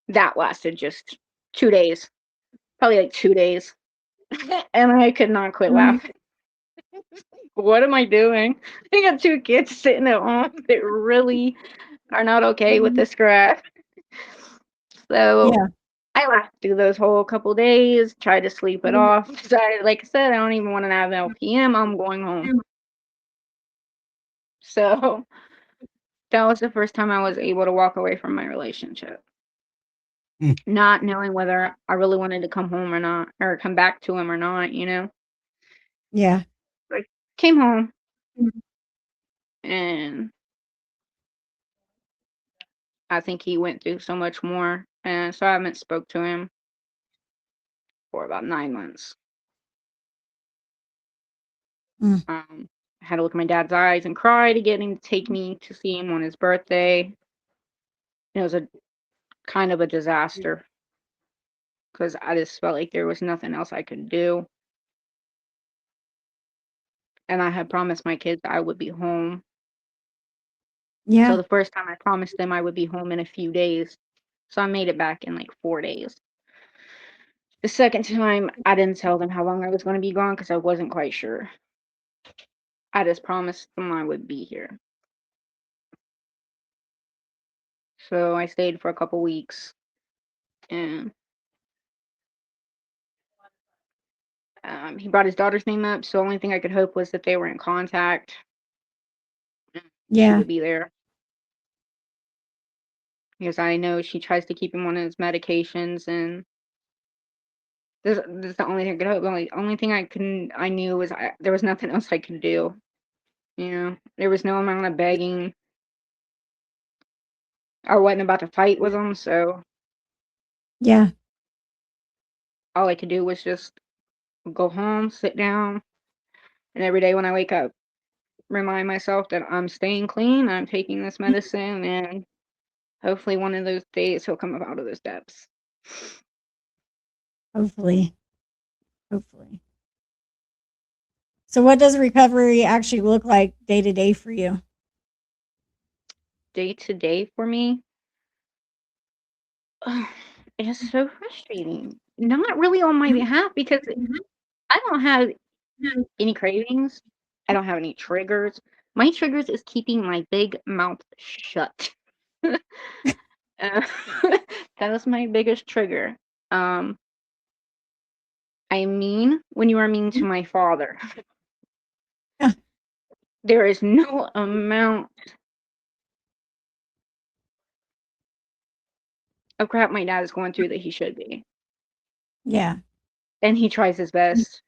That lasted just 2 days, probably like 2 days, and I could not quit laughing. What am I doing? I got 2 kids sitting at home that really are not okay with this crap. So, Yeah. I laughed through those whole couple days, tried to sleep it off, decided, like I said, I don't even wanna have LPM, I'm going home. So, that was the first time I was able to walk away from my relationship. Not knowing whether I really wanted to come home or not, or come back to him or not, you know? Yeah. I came home and I think he went through so much more, and so I haven't spoke to him for about 9 months. I had to look in my dad's eyes and cry to get him to take me to see him on his birthday. It was a kind of a disaster because I just felt like there was nothing else I could do. And I had promised my kids I would be home. So Yeah. the first time I promised them I would be home in a few days. So I made it back in like 4 days. The second time, I didn't tell them how long I was going to be gone because I wasn't quite sure. I just promised them I would be here. So I stayed for a couple weeks, and he brought his daughter's name up. So the only thing I could hope was that they were in contact. She Yeah. would be there because I know she tries to keep him on his medications, and this is the only thing I could hope. The only thing I knew was there was nothing else I could do. You know, there was no amount of begging. I wasn't about to fight with him, so Yeah. all I could do was just go home, sit down, and every day when I wake up, remind myself that I'm staying clean, I'm taking this medicine, and hopefully one of those days he'll come up out of those depths. Hopefully. Hopefully. So what does recovery actually look like day to day for you? Day to day for me, It is so frustrating. Not really on my behalf because I don't have any cravings. I don't have any triggers. My triggers is keeping my big mouth shut. Uh, that is my biggest trigger. Um, I mean when you are mean to my father. Yeah. There is no amount of crap my dad is going through that he should be. Yeah. And he tries his best.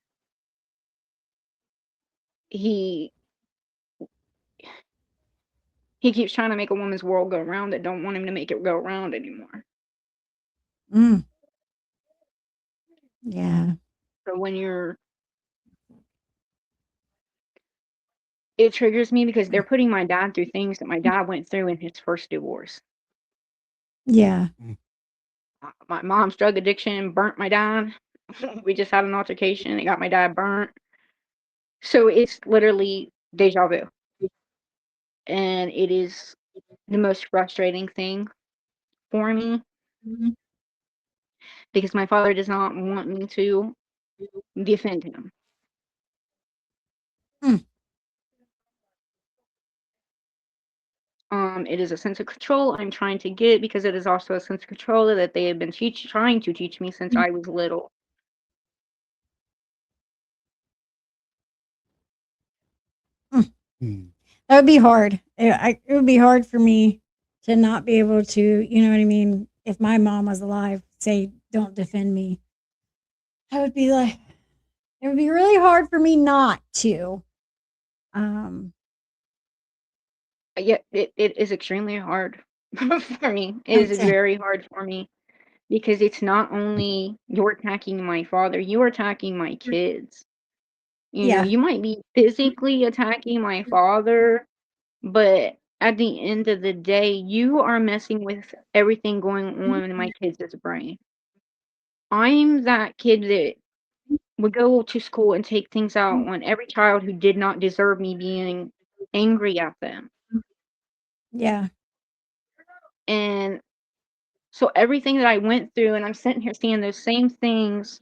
He he keeps trying to make a woman's world go round that don't want him to make it go round anymore. Mm. Yeah. So it triggers me because they're putting my dad through things that my dad went through in his first divorce. Yeah. My mom's drug addiction burnt my dad. We just had an altercation. It got my dad burnt. So it's literally deja vu. And it is the most frustrating thing for me because my father does not want me to defend him. Mm. It is a sense of control I'm trying to get because it is also a sense of control that they have been trying to teach me since I was little. Hmm. That would be hard. It would be hard for me to not be able to, you know what I mean? If my mom was alive, say, don't defend me. I would be like, it would be really hard for me not to. Um, Yet it is extremely hard for me. It is okay. very hard for me because it's not only you're attacking my father, you are attacking my kids. You know, Yeah. you might be physically attacking my father, but at the end of the day, you are messing with everything going on in my kids' brain. I'm that kid that would go to school and take things out on every child who did not deserve me being angry at them. Yeah. And so everything that I went through, and I'm sitting here seeing those same things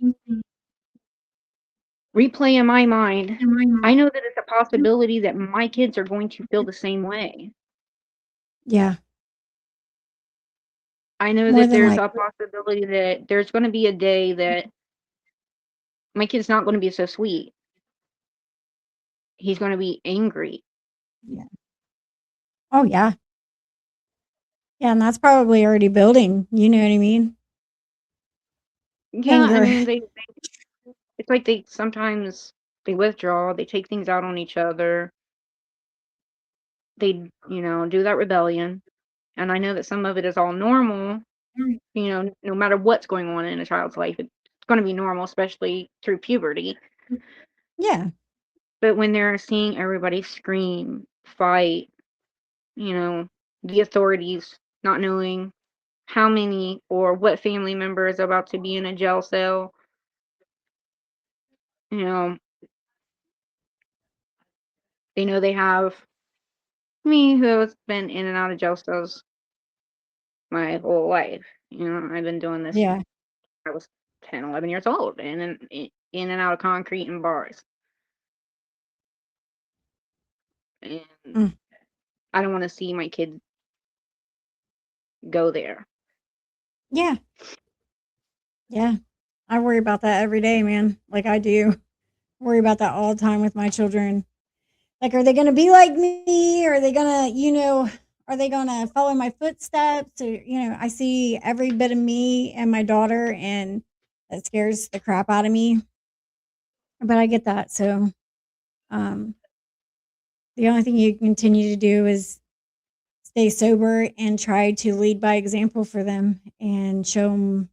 replay in my mind. I know that it's a possibility that my kids are going to feel the same way. Yeah. I know More that than there's like, a possibility that there's going to be a day that my kid's not going to be so sweet. He's going to be angry. yeah. Oh, yeah. Yeah. And that's probably already building. You know what I mean? Yeah, I Anger. mean, it's like they sometimes they withdraw, they take things out on each other. They, do that rebellion. And I know that some of it is all normal, no matter what's going on in a child's life, it's going to be normal, especially through puberty. Yeah. But when they're seeing everybody scream, fight, the authorities not knowing how many or what family member is about to be in a jail cell, you know, they know they have me who has been in and out of jail cells my whole life. I've been doing this Yeah. since I was 10, 11 years old, and in and out of concrete and bars. And Mm. I don't want to see my kid go there. Yeah. Yeah. I worry about that every day, man. Like I do. Worry about that all the time with my children. Like, are they going to be like me? Are they going to, are they going to follow my footsteps? Or, I see every bit of me and my daughter, and that scares the crap out of me. But I get that. So, um, the only thing you can continue to do is stay sober and try to lead by example for them and show them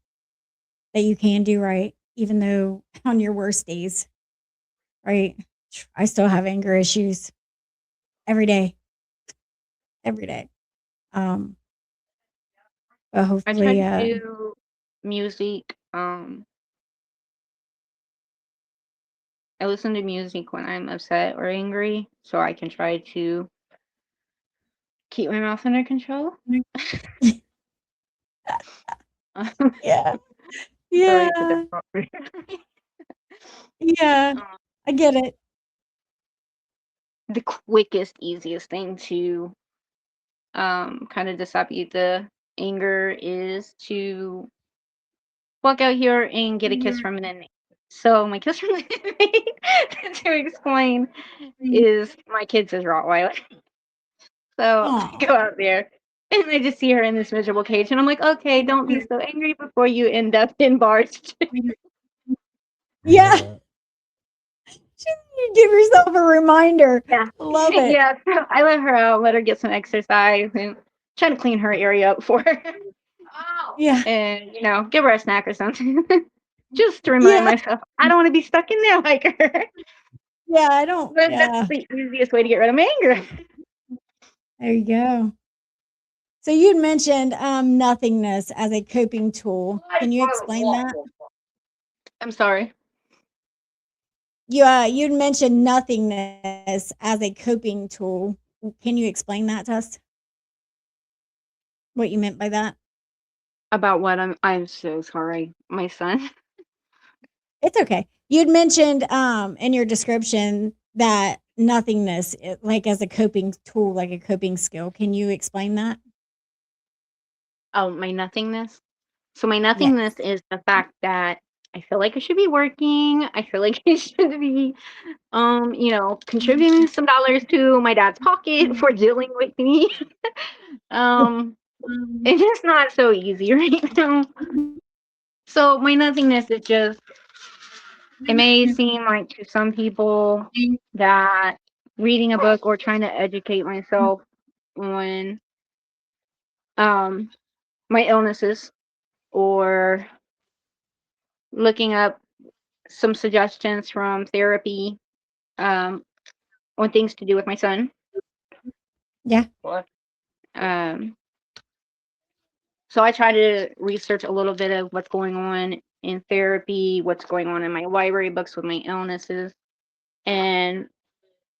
that you can do right, even though on your worst days, right? I still have anger issues every day, every day. But I try hopefully, to do music. I listen to music when I'm upset or angry, so I can try to keep my mouth under control. Yeah. Sorry, it's a Yeah. different word. Yeah. Um, I get it. the quickest, easiest thing to kind of dissipate the anger is to walk out here and get a kiss from an inmate. So my kiss from the inmate, to explain, is my kid's is Rottweiler. So I Aw. go out there and I just see her in this miserable cage, and I'm like, okay, don't be so angry before you end up in bars. Yeah. You give yourself a reminder. Yeah. Love it. Yeah. So I let her out, let her get some exercise, and try to clean her area up for her. Yeah. And, give her a snack or something. Just to remind Yeah. myself, I don't want to be stuck in there like her. Yeah. I don't. But that's Yeah. the easiest way to get rid of my anger. There you go. So you'd mentioned nothingness as a coping tool. Can you explain that? I'm sorry. You'd mentioned nothingness as a coping tool. Can you explain that to us? What you meant by that? About what? I'm so sorry. My son. It's okay. You'd mentioned in your description that nothingness, like as a coping tool, like a coping skill. Can you explain that? Oh, my nothingness. So my Yes. nothingness is the fact that I feel like I should be working. I feel like I should be, contributing some dollars to my dad's pocket for dealing with me. um, it's just not so easy right now. So my nothingness is just, it may seem like to some people that reading a book or trying to educate myself on um my illnesses, or looking up some suggestions from therapy um on things to do with my son. Yeah. Um so I try to research a little bit of what's going on in therapy, what's going on in my library books with my illnesses, and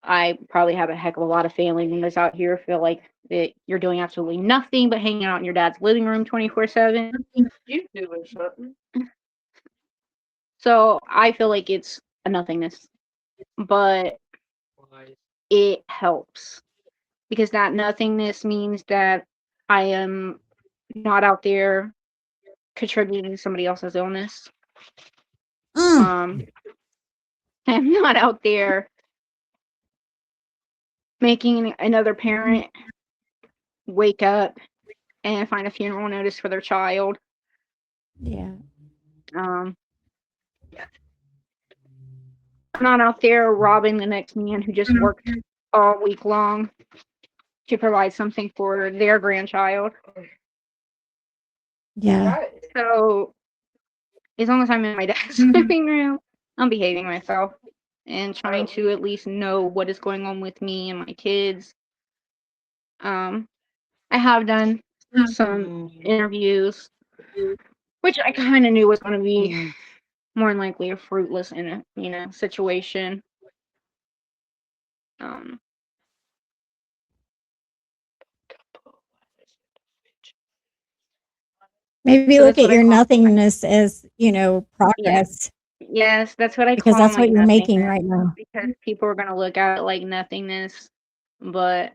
I probably have a heck of a lot of family members out here feel like that you're doing absolutely nothing but hanging out in your dad's living room 24/7. You doing something? So I feel like it's a nothingness, but Why? it helps because that nothingness means that I am not out there contributing to somebody else's illness. Mm. I'm not out there making another parent wake up and find a funeral notice for their child. Yeah. Um, I'm not out there robbing the next man who just worked all week long to provide something for their grandchild. Yeah. So as long as I'm in my dad's living room, I'm behaving myself and trying to at least know what is going on with me and my kids. I have done some interviews, which I kind of knew was going to be more than likely a fruitless in a situation. Um, Maybe so look that's at what I your call. nothingness as, Yeah, progress, yes, that's what I because call that's my what you're making nothingness, right now. because people are going to look at it like nothingness, but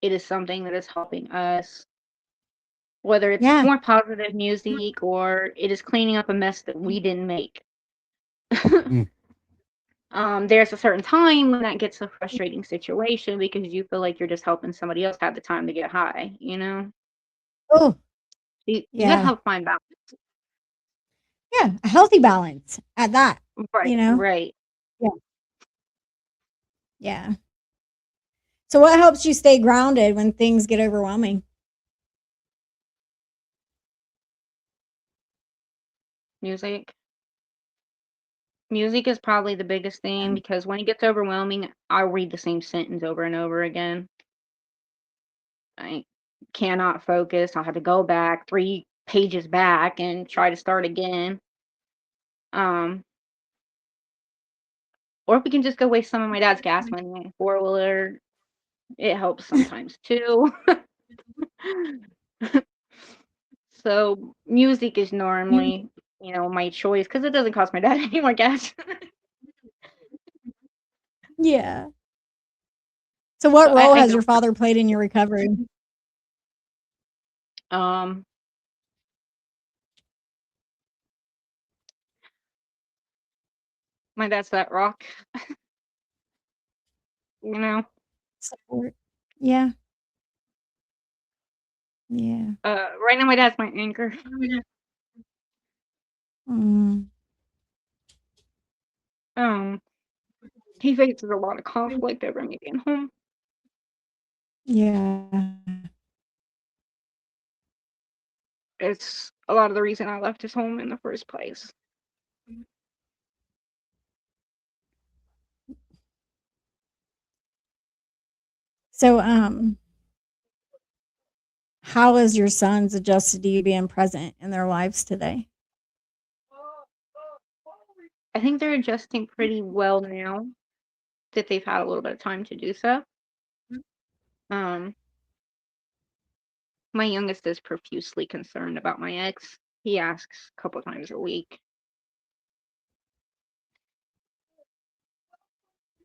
it is something that is helping us, whether it's Yeah. more positive music or it is cleaning up a mess that we didn't make. Mm. There's a certain time when that gets a frustrating situation because you feel like you're just helping somebody else have the time to get high, you know? Oh, You gotta yeah. help find balance. Yeah. A healthy balance at that, Right, you know? right. Yeah. Yeah. So what helps you stay grounded when things get overwhelming? Music. Music is probably the biggest thing because when it gets overwhelming, I'll read the same sentence over and over again. I cannot focus. I'll have to go back 3 pages back and try to start again. Um, or if we can just go waste some of my dad's gas money on a four-wheeler, it helps sometimes too. So music is normally, my choice because it doesn't cost my dad any more gas. Yeah. So what So role I has go your father played in your recovery? um my dad's that rock, you know. Support. Yeah. Yeah. Right now my dad's my anchor. Mm, Um he faces a lot of conflict over me being home. yeah. It's a lot of the reason I left his home in the first place. So, how has your sons adjusted to you being present in their lives today? I think they're adjusting pretty well now that they've had a little bit of time to do so. Um my youngest is profusely concerned about my ex. He asks a couple times a week.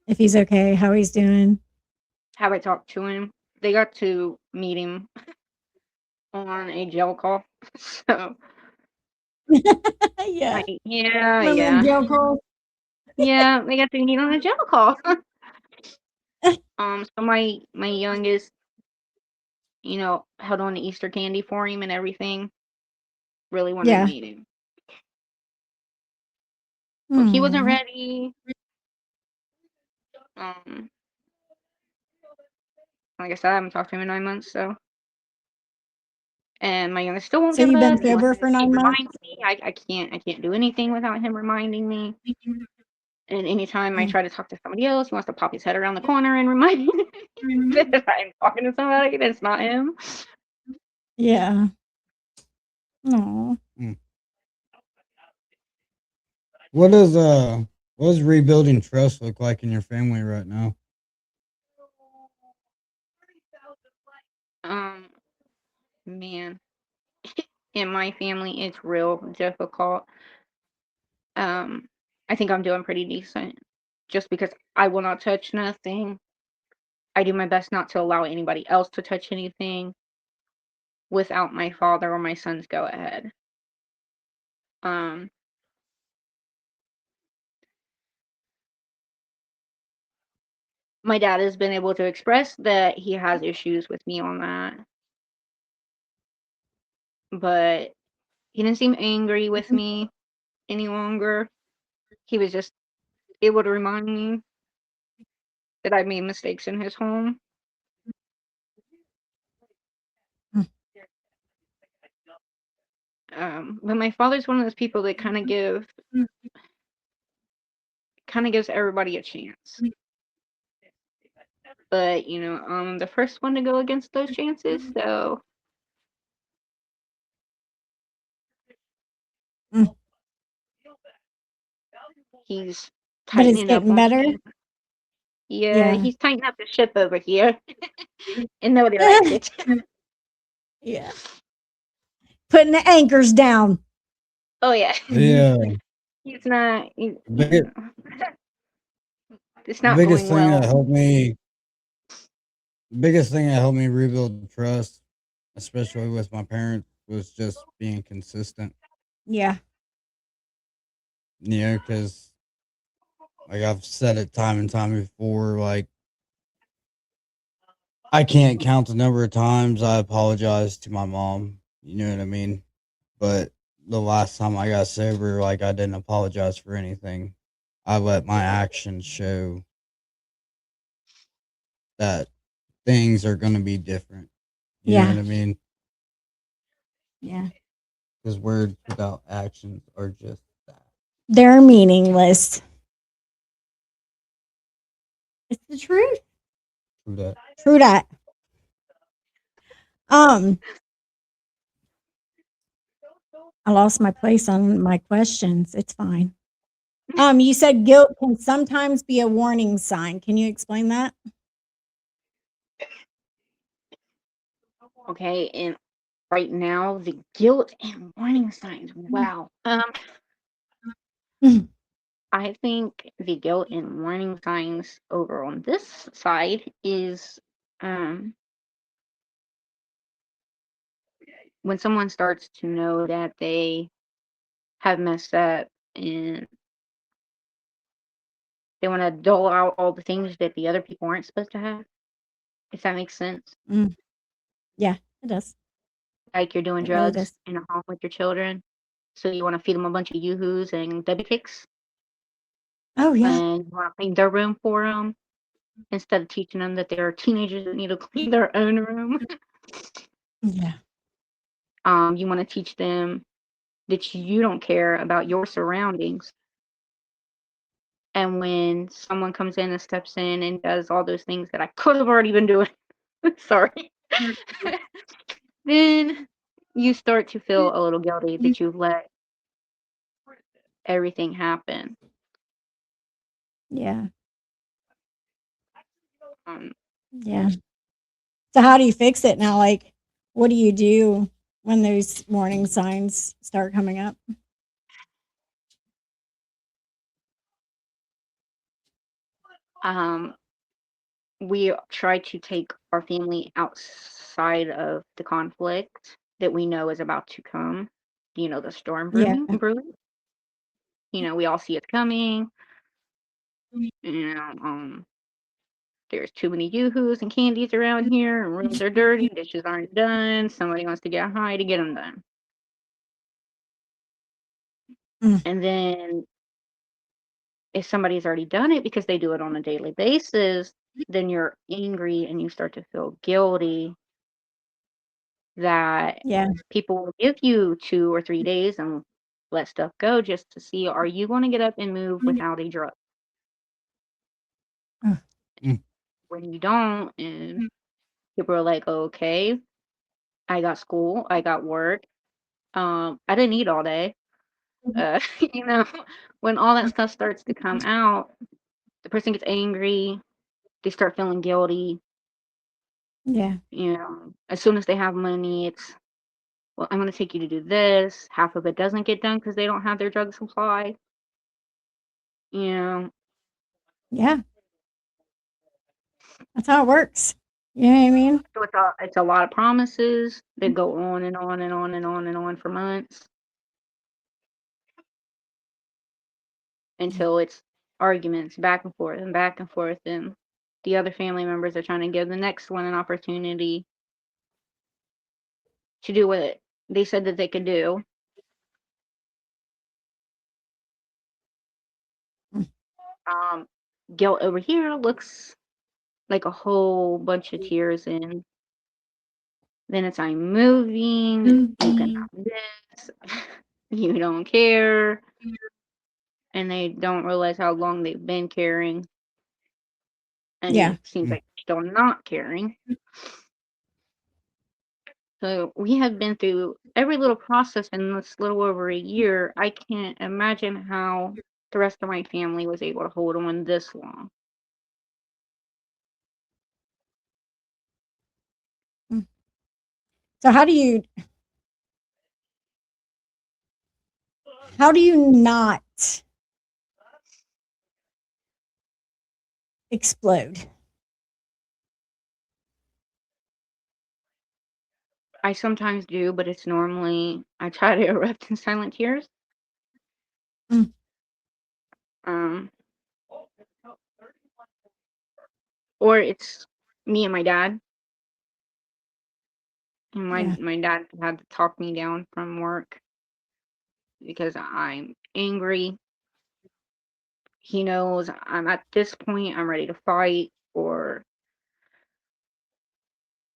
If he's okay, how he's doing? Have I talked to him? They got to meet him on a jail call. So, Yeah. yeah, Remember them yeah. jail calls? Yeah, they got to meet on a jail call. So my youngest, held on to Easter candy for him and everything. Really wanted to Yeah. meet him. But he wasn't Aw. ready. Um, like I said, I haven't talked to him in 9 months, so and my youngest still won't So give you've been up. sober for He 9 months? reminds me. I can't do anything without him reminding me. And anytime I Yeah. try to talk to somebody else, he wants to pop his head around the corner and remind me that I'm talking to somebody that's not him. Yeah. Aw. Mm. What does rebuilding trust look like in your family right now? Um, Man, in my family, it's real difficult. Um, I think I'm doing pretty decent, just because I will not touch nothing. I do my best not to allow anybody else to touch anything without my father or my son's go ahead. Um, my dad has been able to express that he has issues with me on that, but he didn't seem angry with me any longer. He was just able to remind me that I made mistakes in his home. Mm. But my father's one of those people that kind of gives everybody a chance. But I'm the first one to go against those chances, so Mm. he's But it's tightening up getting on better? me. Yeah, Yeah. he's tightening up the ship over here, and nobody likes it. Yeah. Putting the anchors down. Oh yeah, The he's not. biggest It's the not biggest going thing that well. helped me biggest thing that helped me rebuild trust, especially with my parents, was just being consistent. Yeah. Because like I've said it time and time before, like I can't count the number of times I apologized to my mom. You know what I mean? But the last time I got sober, like I didn't apologize for anything. I let my actions show that things are going to be different. You know Yeah. what I mean? Yeah. Because words without actions are just that. They're meaningless. It's the truth. True that. True that. Um, I lost my place on my questions. It's fine. You said guilt can sometimes be a warning sign. Can you explain that? Okay, and right now, the guilt and warning signs. Wow. I think the guilt and warning signs over on this side is when someone starts to know that they have messed up and they want to dole out all the things that the other people aren't supposed to have, if that makes sense. Yeah, it does. Like you're doing It really drugs does. in a home with your children, so you want to feed them a bunch of yoo-hoos and Debbie cakes, Oh, yeah. and you want to clean their room for them instead of teaching them that they're teenagers that need to clean their own room. Yeah. You want to teach them that you don't care about your surroundings. And when someone comes in and steps in and does all those things that I could have already been doing, sorry, then you start to feel a little guilty that you've let everything happen. Yeah. Um, Yeah. So how do you fix it now? Like, what do you do when those warning signs start coming up? we try to take our family outside of the conflict that we know is about to come. You know, the storm Yeah. brewing. You know, we all see it coming. You know, there's too many yoo-hoos and candies around here, and rooms are dirty, dishes aren't done. Somebody wants to get high to get them done. And then if somebody's already done it because they do it on a daily basis, then you're angry and you start to feel guilty that Yeah. people will give you 2 or 3 days and let stuff go just to see, are you going to get up and move without a drug? When you don't, and people are like, okay, I got school, I got work, I didn't eat all day. You know, when all that stuff starts to come out, the person gets angry, they start feeling guilty. Yeah. You know, as soon as they have money, it's, well, I'm going to take you to do this. Half of it doesn't get done because they don't have their drug supply. You know, Yeah. That's how it works. You know what I mean? so it's a lot of promises that go on and on and on and on and on for months until it's arguments back and forth and back and forth, and the other family members are trying to give the next one an opportunity to do what they said that they could do. Um, Guilt over here looks like a whole bunch of tears, and then it's, I'm moving, you can have this, you don't care, and they don't realize how long they've been caring, and Yeah. it seems like they're still not caring. So we have been through every little process in this little over a year. I can't imagine how the rest of my family was able to hold on this long. So how do you not explode? I sometimes do, but it's normally I try to erupt in silent tears. Mm. Um, or it's me and my dad. And Yeah. my dad had to talk me down from work because I'm angry. He knows I'm at this point, I'm ready to fight, or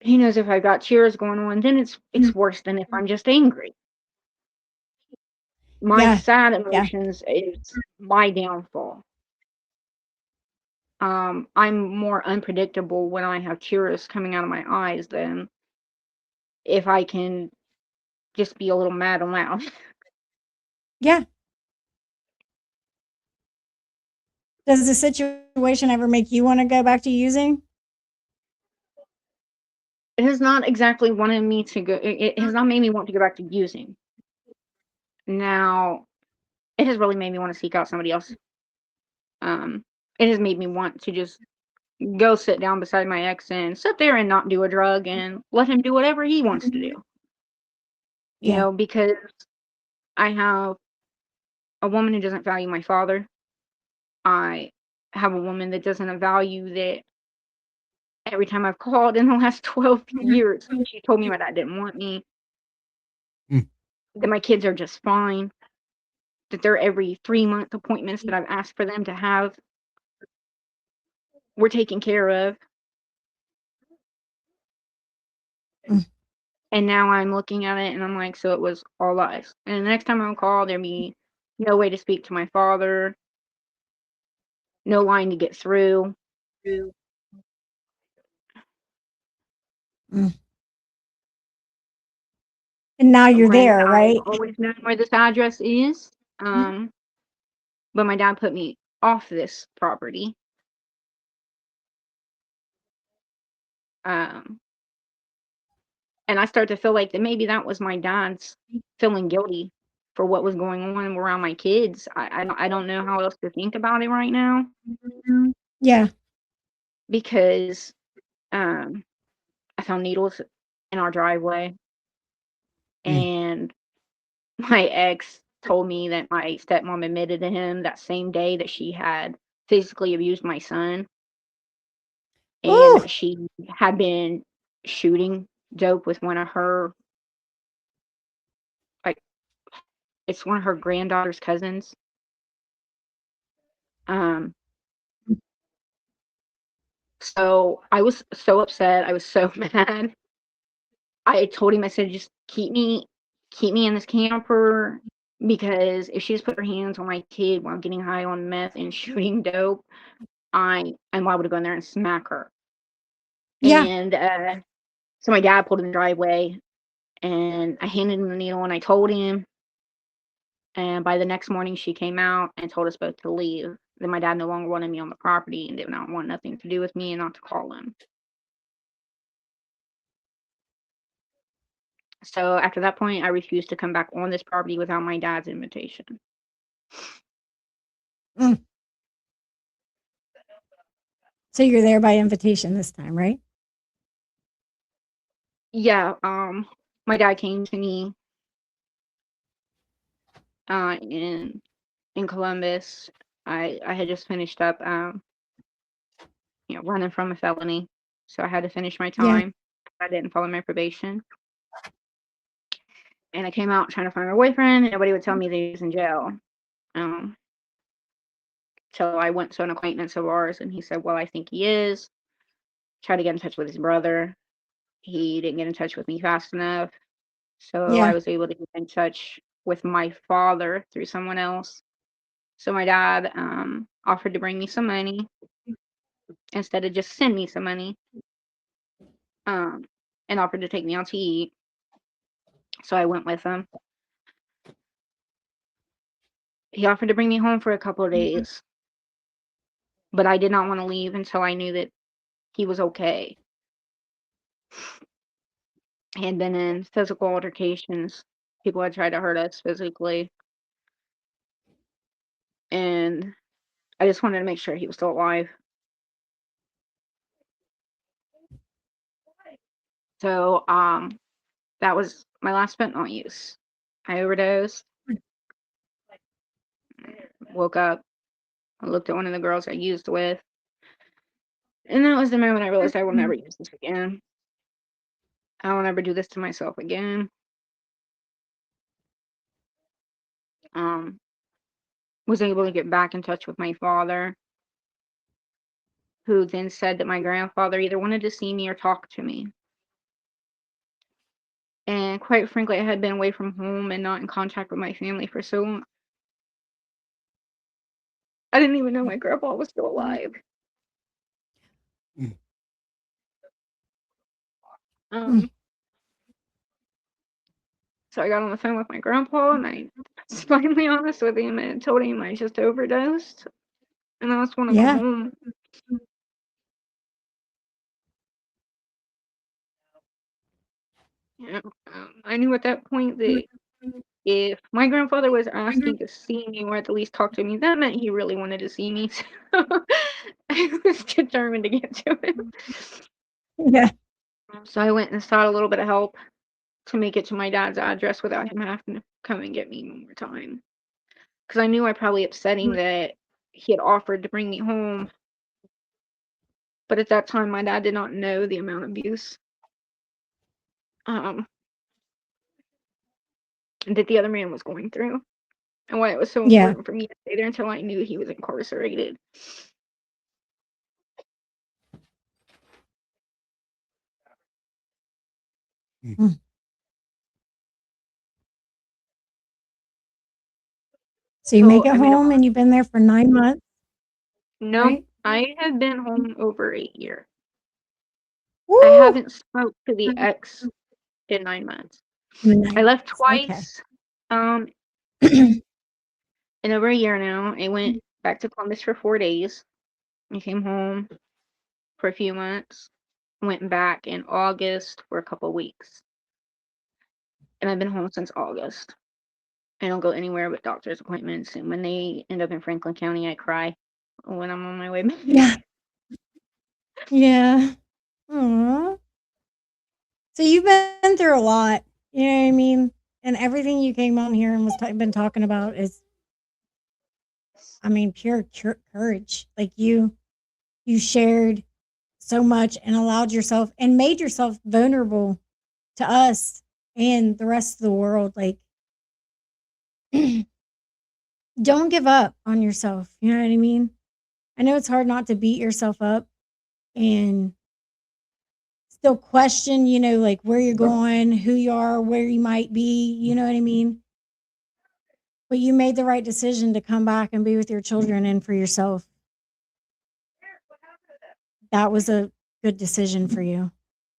he knows if I've got tears going on, then it's worse than if I'm just angry. My Yeah. sad Yeah. emotions is my downfall. I'm more unpredictable when I have tears coming out of my eyes than if I can just be a little mad and loud. Yeah. Does the situation ever make you want to go back to using? it has not exactly wanted me to go. It has not made me want to go back to using. Now, it has really made me want to seek out somebody else. It has made me want to just go sit down beside my ex and sit there and not do a drug and let him do whatever he wants to do. You Yeah. know, because I have a woman who doesn't value my father. I have a woman that doesn't value that every time I've called in the last 12 years, she told me my dad didn't want me, Mm. that my kids are just fine, that their every 3-month appointments that I've asked for them to have were taken care of. Mm. And now I'm looking at it and I'm like, so it was all lies. And the next time I'm called, there'll be no way to speak to my father, no line to get through. Mm. And now you're Granted, there, I've right? always known where this address is, but my dad put me off this property. Um, and I start to feel like that maybe that was my dad's feeling guilty for what was going on around my kids. I don't know how else to think about it right now, Yeah. because I found needles in our driveway, Mm. and my ex told me that my stepmom admitted to him that same day that she had physically abused my son, and Ooh. that she had been shooting dope with one of her, like, it's one of her granddaughter's cousins. Um, so I was so upset. I was so mad. I told him, I said, just keep me in this camper, because if she just put her hands on my kid while getting high on meth and shooting dope, I'm liable to go in there and smack her. Yeah. And so my dad pulled in the driveway, and I handed him the needle and I told him. And by the next morning, she came out and told us both to leave. Then my dad no longer wanted me on the property and did not want nothing to do with me and not to call him. So after that point, I refused to come back on this property without my dad's invitation. Mm. So you're there by invitation this time, right? Yeah, my dad came to me in Columbus. I had just finished up running from a felony, so I had to finish my Yeah. time. I didn't follow my probation, and I came out trying to find my boyfriend, and nobody would tell me that he was in jail. Um, so I went to an acquaintance of ours, and he said, "Well, I think he is." Tried to get in touch with his brother. He didn't get in touch with me fast enough, so I Yeah. was able to get in touch with my father through someone else. So my dad offered to bring me some money instead of just send me some money, um, and offered to take me out to eat. So I went with him. He offered to bring me home for a couple of days, but I did not want to leave until I knew that he was okay. He had been in physical altercations. People had tried to hurt us physically, and I just wanted to make sure he was still alive. So that was my last fentanyl use. I overdosed, woke up, I looked at one of the girls I used with, and that was the moment I realized I will never use this again. I will never do this to myself again. Um, was able to get back in touch with my father, who then said that my grandfather either wanted to see me or talk to me. And quite frankly, I had been away from home and not in contact with my family for so long. I didn't even know my grandpa was still alive. Mm. Um, so I got on the phone with my grandpa, and I was finally honest with him and told him I just overdosed, and I just want to go Yeah. home. Yeah, I knew at that point that if my grandfather was asking to see me or at the least talk to me, that meant he really wanted to see me. So I was determined to get to him. Yeah. So I went and sought a little bit of help to make it to my dad's address without him having to come and get me one more time. Because I knew I probably upset him that he had offered to bring me home. But at that time, my dad did not know the amount of abuse that the other man was going through, and why it was so Yeah. important for me to stay there until I knew he was incarcerated. So you So make it I've been home home. and you've been there for 9 months, No, right? I have been home over 8 years. Woo! I haven't spoke to the ex in 9 months. I left twice. In over a year now. I went back to Columbus for 4 days. I came home for a few months. Went back in August for a couple weeks. And I've been home since August. I don't go anywhere but doctor's appointments. And when they end up in Franklin County, I cry when I'm on my way back. Yeah. Yeah. Aw. So you've been through a lot, you know what I mean? And everything you came on here and been talking about is, I mean, pure courage. Like you shared so much and allowed yourself and made yourself vulnerable to us and the rest of the world. Like, don't give up on yourself. You know what I mean? I know it's hard not to beat yourself up and still question, you know, like where you're going, who you are, where you might be. You know what I mean? But you made the right decision to come back and be with your children and for yourself. That was a good decision for you.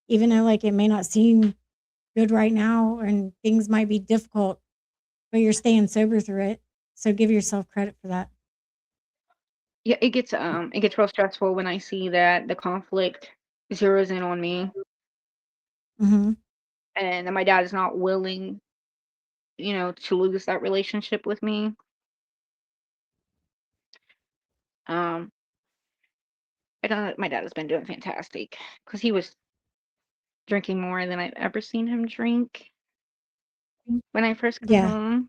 Even though like it may not seem good right now and things might be difficult, but you're staying sober through it. So give yourself credit for that. Yeah, it gets real stressful when I see that the conflict zeroes in on me Mm-hmm. and that my dad is not willing, to lose that relationship with me. Um, I don't know. My dad has been doing fantastic because he was drinking more than I've ever seen him drink when I first got Yeah. home,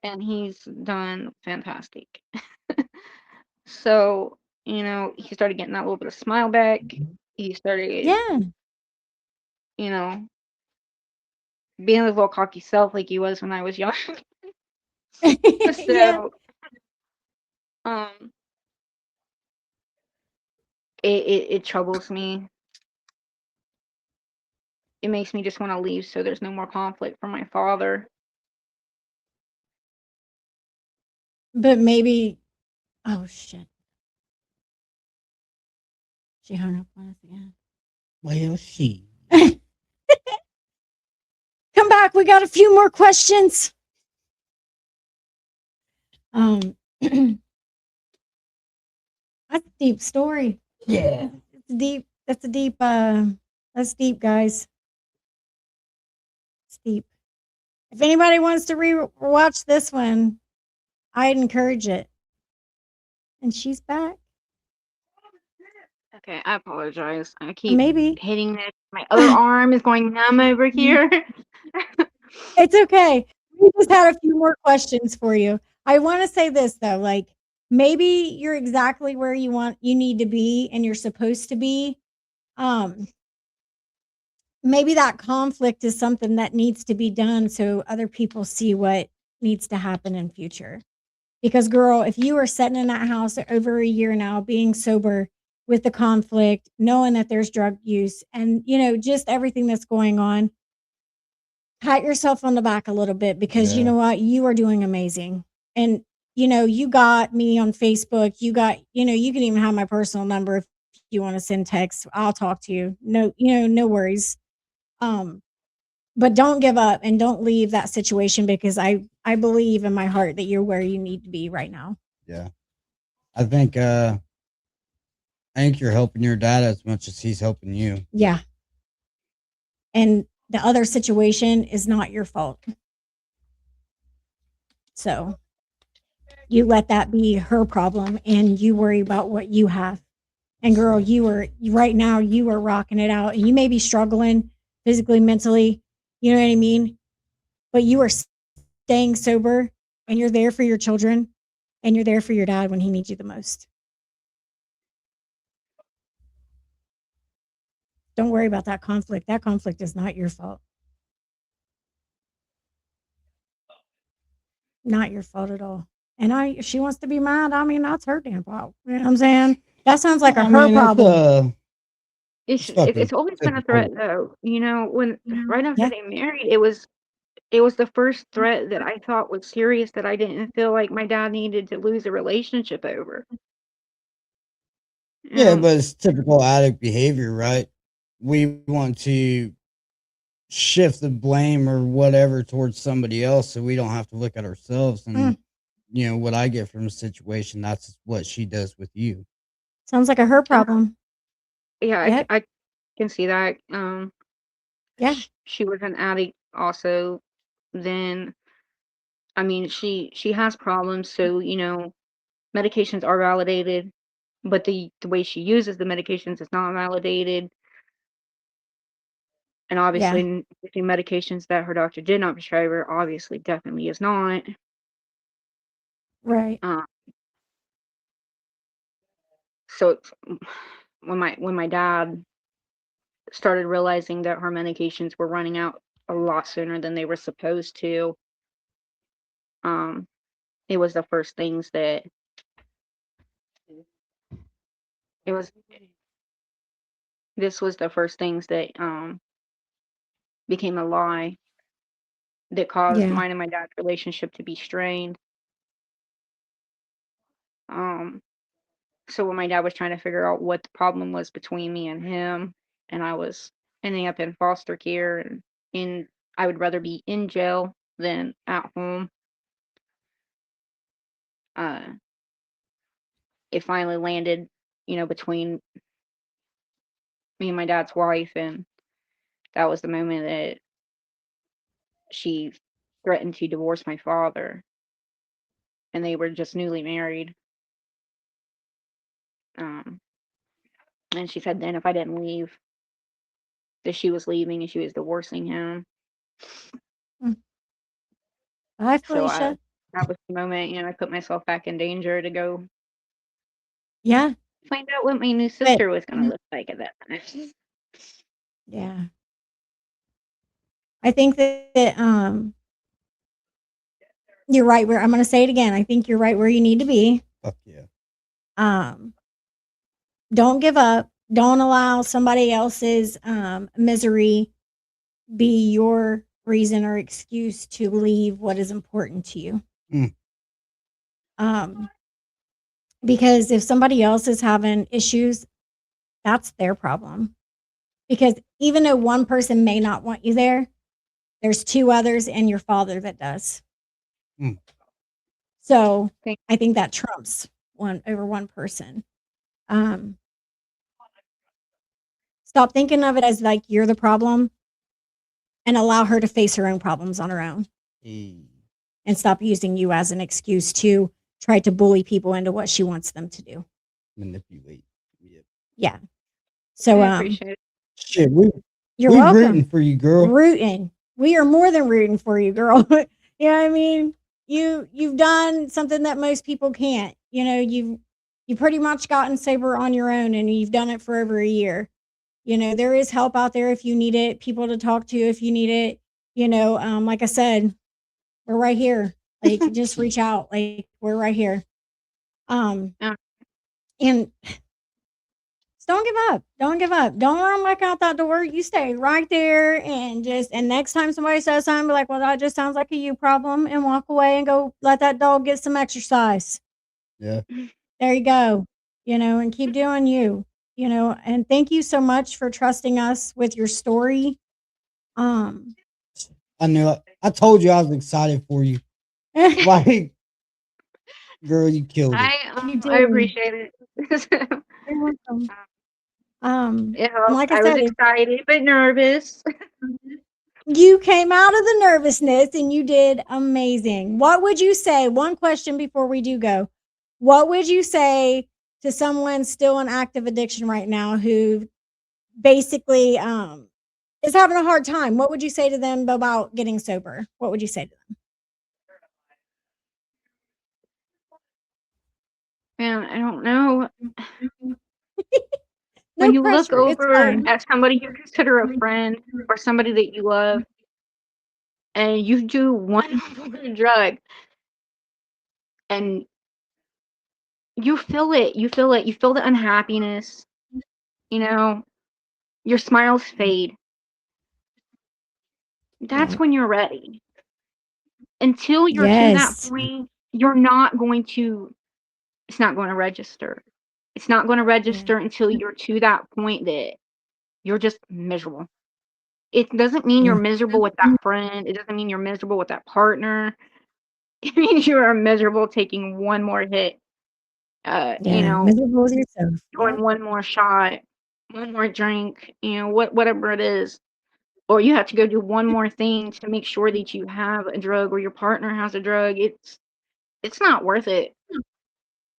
and he's done fantastic. So, he started getting that little bit of smile back. He started, Yeah. you know, being his little cocky self like he was when I was young. Yeah. So, um, it troubles me. It makes me just want to leave so there's no more conflict for my father. But maybe, oh shit. She hung up on us again. Well, she. Come back. We got a few more questions. That's a deep story. Yeah. It's deep. That's deep, guys. It's deep. If anybody wants to watch this one, I'd encourage it. And she's back. Okay, I apologize. I keep Maybe. hitting this. My other arm is going numb over here. It's okay. We just had a few more questions for you. I want to say this though, like maybe you're exactly where you need to be and you're supposed to be. Maybe that conflict is something that needs to be done so other people see what needs to happen in future. Because girl, if you are sitting in that house over a year now, being sober with the conflict, knowing that there's drug use and, just everything that's going on, pat yourself on the back a little bit because you Yeah. know what? You are doing amazing. And, you got me on Facebook. You got, you can even have my personal number if you want to send text. I'll talk to you. No, no worries. But don't give up and don't leave that situation because I believe in my heart that you're where you need to be right now. Yeah. I think you're helping your dad as much as he's helping you. Yeah. and the other situation is not your fault. So you let that be her problem and you worry about what you have. And girl, right now you are rocking it out, and you may be struggling physically, mentally, you know what I mean? But you are staying sober, and you're there for your children, and you're there for your dad when he needs you the most. Don't worry about that conflict. That conflict is not your fault. Not your fault at all. And if she wants to be mad, I mean, that's her damn fault. You know what I'm saying? That sounds like I her mean, problem. It's always been a threat, typical. though. You know, when right after Yeah. they married, it was the first threat that I thought was serious that I didn't feel like my dad needed to lose a relationship over. Yeah, Um, but it's typical addict behavior, right? We want to shift the blame or whatever towards somebody else so we don't have to look at ourselves. And, what I get from the situation, that's what she does with you. Sounds like a her problem. yeah, Yep. I can see that. Yeah. She was an addict also. Then, I mean, she has problems, so medications are validated, but the way she uses the medications is not validated. And obviously, Yeah. using medications that her doctor did not prescribe her, obviously, definitely is not. Right. So when my dad started realizing that her medications were running out a lot sooner than they were supposed to, it was the first things that it was. This was the first things that became a lie that caused Yeah. mine and my dad's relationship to be strained. Um, so when my dad was trying to figure out what the problem was between me and him, and I was ending up in foster care, and I would rather be in jail than at home. Uh, it finally landed, between me and my dad's wife, and that was the moment that she threatened to divorce my father, and they were just newly married. Um, and she said then if I didn't leave, that she was leaving and she was divorcing him. Bye, So Felicia. that was the moment, I put myself back in danger to go Yeah. find out what my new But sister was going to look like at that time. yeah. I think that you're right where I'm going to say it again. I think you're right where you need to be. Fuck yeah. Don't give up. Don't allow somebody else's misery be your reason or excuse to leave what is important to you. Because if somebody else is having issues, that's their problem. Because even though one person may not want you there, there's two others and your father that does. So I think that trumps one person. Stop thinking of it as like you're the problem and allow her to face her own problems on her own. And stop using you as an excuse to try to bully people into what she wants them to do. Manipulate. Yeah. So I appreciate it. Shit, you're we're welcome. rooting for you, girl. Rooting. We are more than rooting for you, girl. You know what I mean? You've done something that most people can't. You've pretty much gotten sober on your own, and you've done it for over a year. There is help out there if you need it, people to talk to if you need it. Like I said, we're right here. Like, just reach out. Like, we're right here. And don't give up. Don't give up. Don't run back out that door. You stay right there and next time somebody says something, be like, well, that just sounds like a you problem, and walk away and go let that dog get some exercise. Yeah. There you go. And keep doing you. And thank you so much for trusting us with your story. I knew it. I told you I was excited for you. Like, girl, you killed it. You I did. appreciate it. You're welcome. Yeah, like I I was said, excited but nervous. you came out of the nervousness and you did amazing. What would you say? One question before we do go. What would you say to someone still in active addiction right now who basically is having a hard time? What would you say to them about getting sober? What would you say to them? Man, I don't know. No When you look pressure. It's over fun. at somebody you consider a friend or somebody that you love, and you do one more drug, and you feel it. You feel it. You feel the unhappiness. You know, your smiles fade. That's Yeah. when you're ready. Until you're to that Yes. point, you're not going to, it's not going to register. It's not going to register until you're to that point that you're just miserable. It doesn't mean you're Yeah. miserable with that friend. It doesn't mean you're miserable with that partner. It means you are miserable taking one more hit. You Yeah. know, Miserable with yourself. doing Yep. one more shot, one more drink, you know, whatever it is. Or you have to go do one more thing to make sure that you have a drug or your partner has a drug. It's not worth it.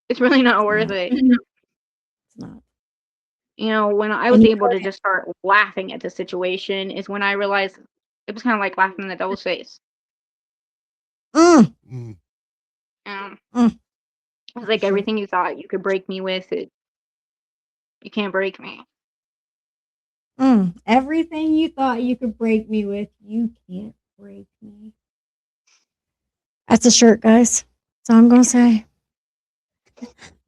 It's really not It's worth not. it. It's not. You know, when I And was you able to just start laughing at the situation is when I realized it was kind of like laughing in the devil's face. Mm, Mm. mm, It's like sure. everything you thought you could break me with, you can't break me. Everything you thought you could break me with, you can't break me. That's a shirt, guys. That's all I'm gonna say.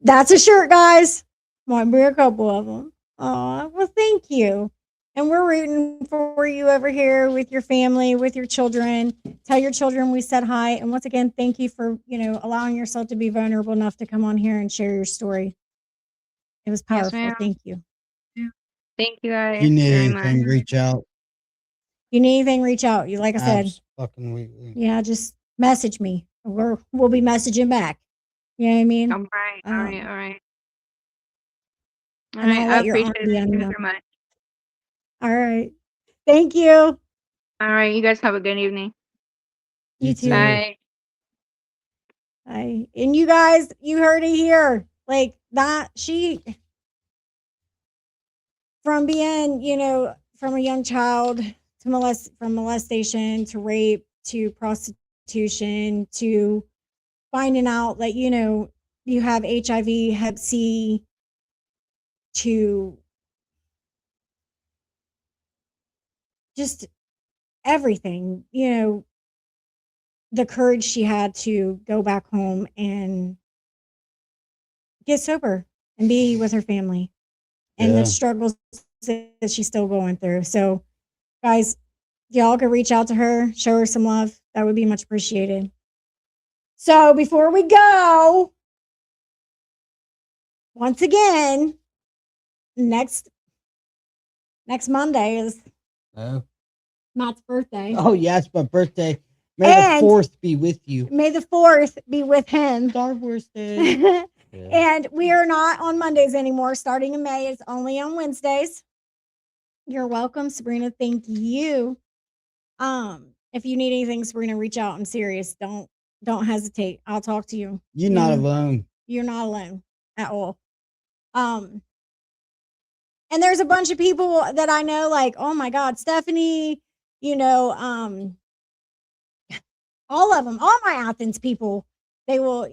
That's a shirt, guys. Might be a couple of them. Oh, well, thank you. And we're rooting for you over here with your family, with your children. Tell your children we said hi. And once again, thank you for, allowing yourself to be vulnerable enough to come on here and share your story. It was Yes, powerful. ma'am. Thank you. Thank you If you guys need very much. anything, reach out. You need anything, reach out. You like I said, Abs-fucking-lutely. yeah, just message me. We'll be messaging back. You know what I mean? All right, all right, all right. All And right, I'll I let your appreciate it. auntie Thank you know. very much. All right. Thank you. All right, you guys have a good evening. You You too. too. Bye. Bye. And you guys, you heard it here. Like that, she, from being, from a young child to from molestation to rape to prostitution to finding out that, you have HIV, Hep C, to just everything, the courage she had to go back home and get sober and be with her family and Yeah. the struggles that she's still going through. So, guys, y'all could reach out to her, show her some love. That would be much appreciated. So, before we go, once again, next Monday is Oh. Matt's birthday. Oh, yeah, it's my birthday. May And the 4th be with you. May the 4th be with him. Star Wars Day. Yeah. And we are not on Mondays anymore. Starting in May, it's only on Wednesdays. You're welcome, Sabrina. Thank you. If you need anything, Sabrina, reach out. I'm serious. Don't hesitate. I'll talk to you. You're not alone. You're not alone at all. And there's a bunch of people that I know, like, oh my God, Stephanie, all of them, all my Athens people, they will,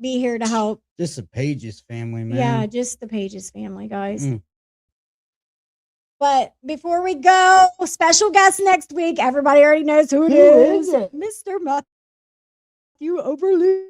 be here to help. Just the Pages family, man. Yeah, just the Pages family, guys. But before we go, special guest next week. Everybody already knows who it is. Mr. Matthew Overly.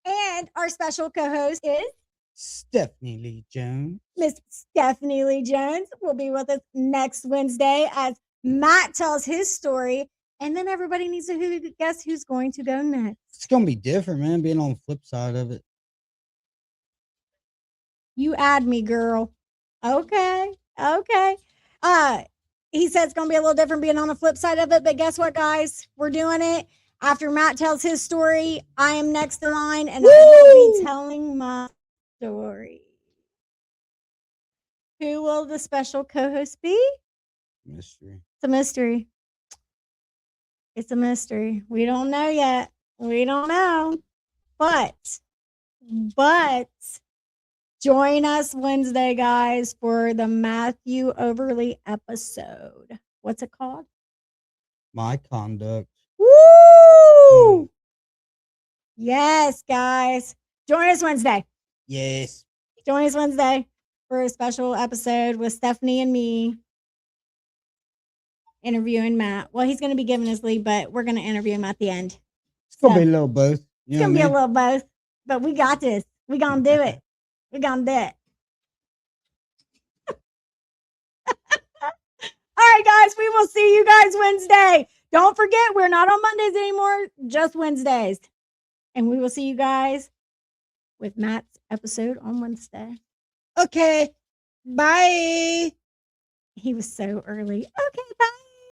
And our special co-host is Stephanie Lee Jones. Miss Stephanie Lee Jones will be with us next Wednesday as Matt tells his story. And then everybody needs to guess who's going to go next. It's going to be different, man, being on the flip side of it. You add me, girl. Okay. He said it's going to be a little different being on the flip side of it. But guess what, guys? We're doing it. After Matt tells his story, I am next in line and I will be telling my story. Who will the special co-host be? Mystery. It's a mystery. It's a mystery. We don't know yet. We don't know. But join us Wednesday, guys, for the Matthew Overly episode. What's it called? My conduct. Woo! Yes, guys. Join us Wednesday. Yes. Join us Wednesday for a special episode with Stephanie and me interviewing Matt. Well, he's going to be giving his lead, but we're going to interview him at the end. It's gonna be a little both. You It's know going to be what I a mean? little both, but we got this. We going to do it. We going to do it. All right, guys, we will see you guys Wednesday. Don't forget, we're not on Mondays anymore, just Wednesdays. And we will see you guys with Matt's episode on Wednesday. Okay. Bye. He was so early. Okay, bye.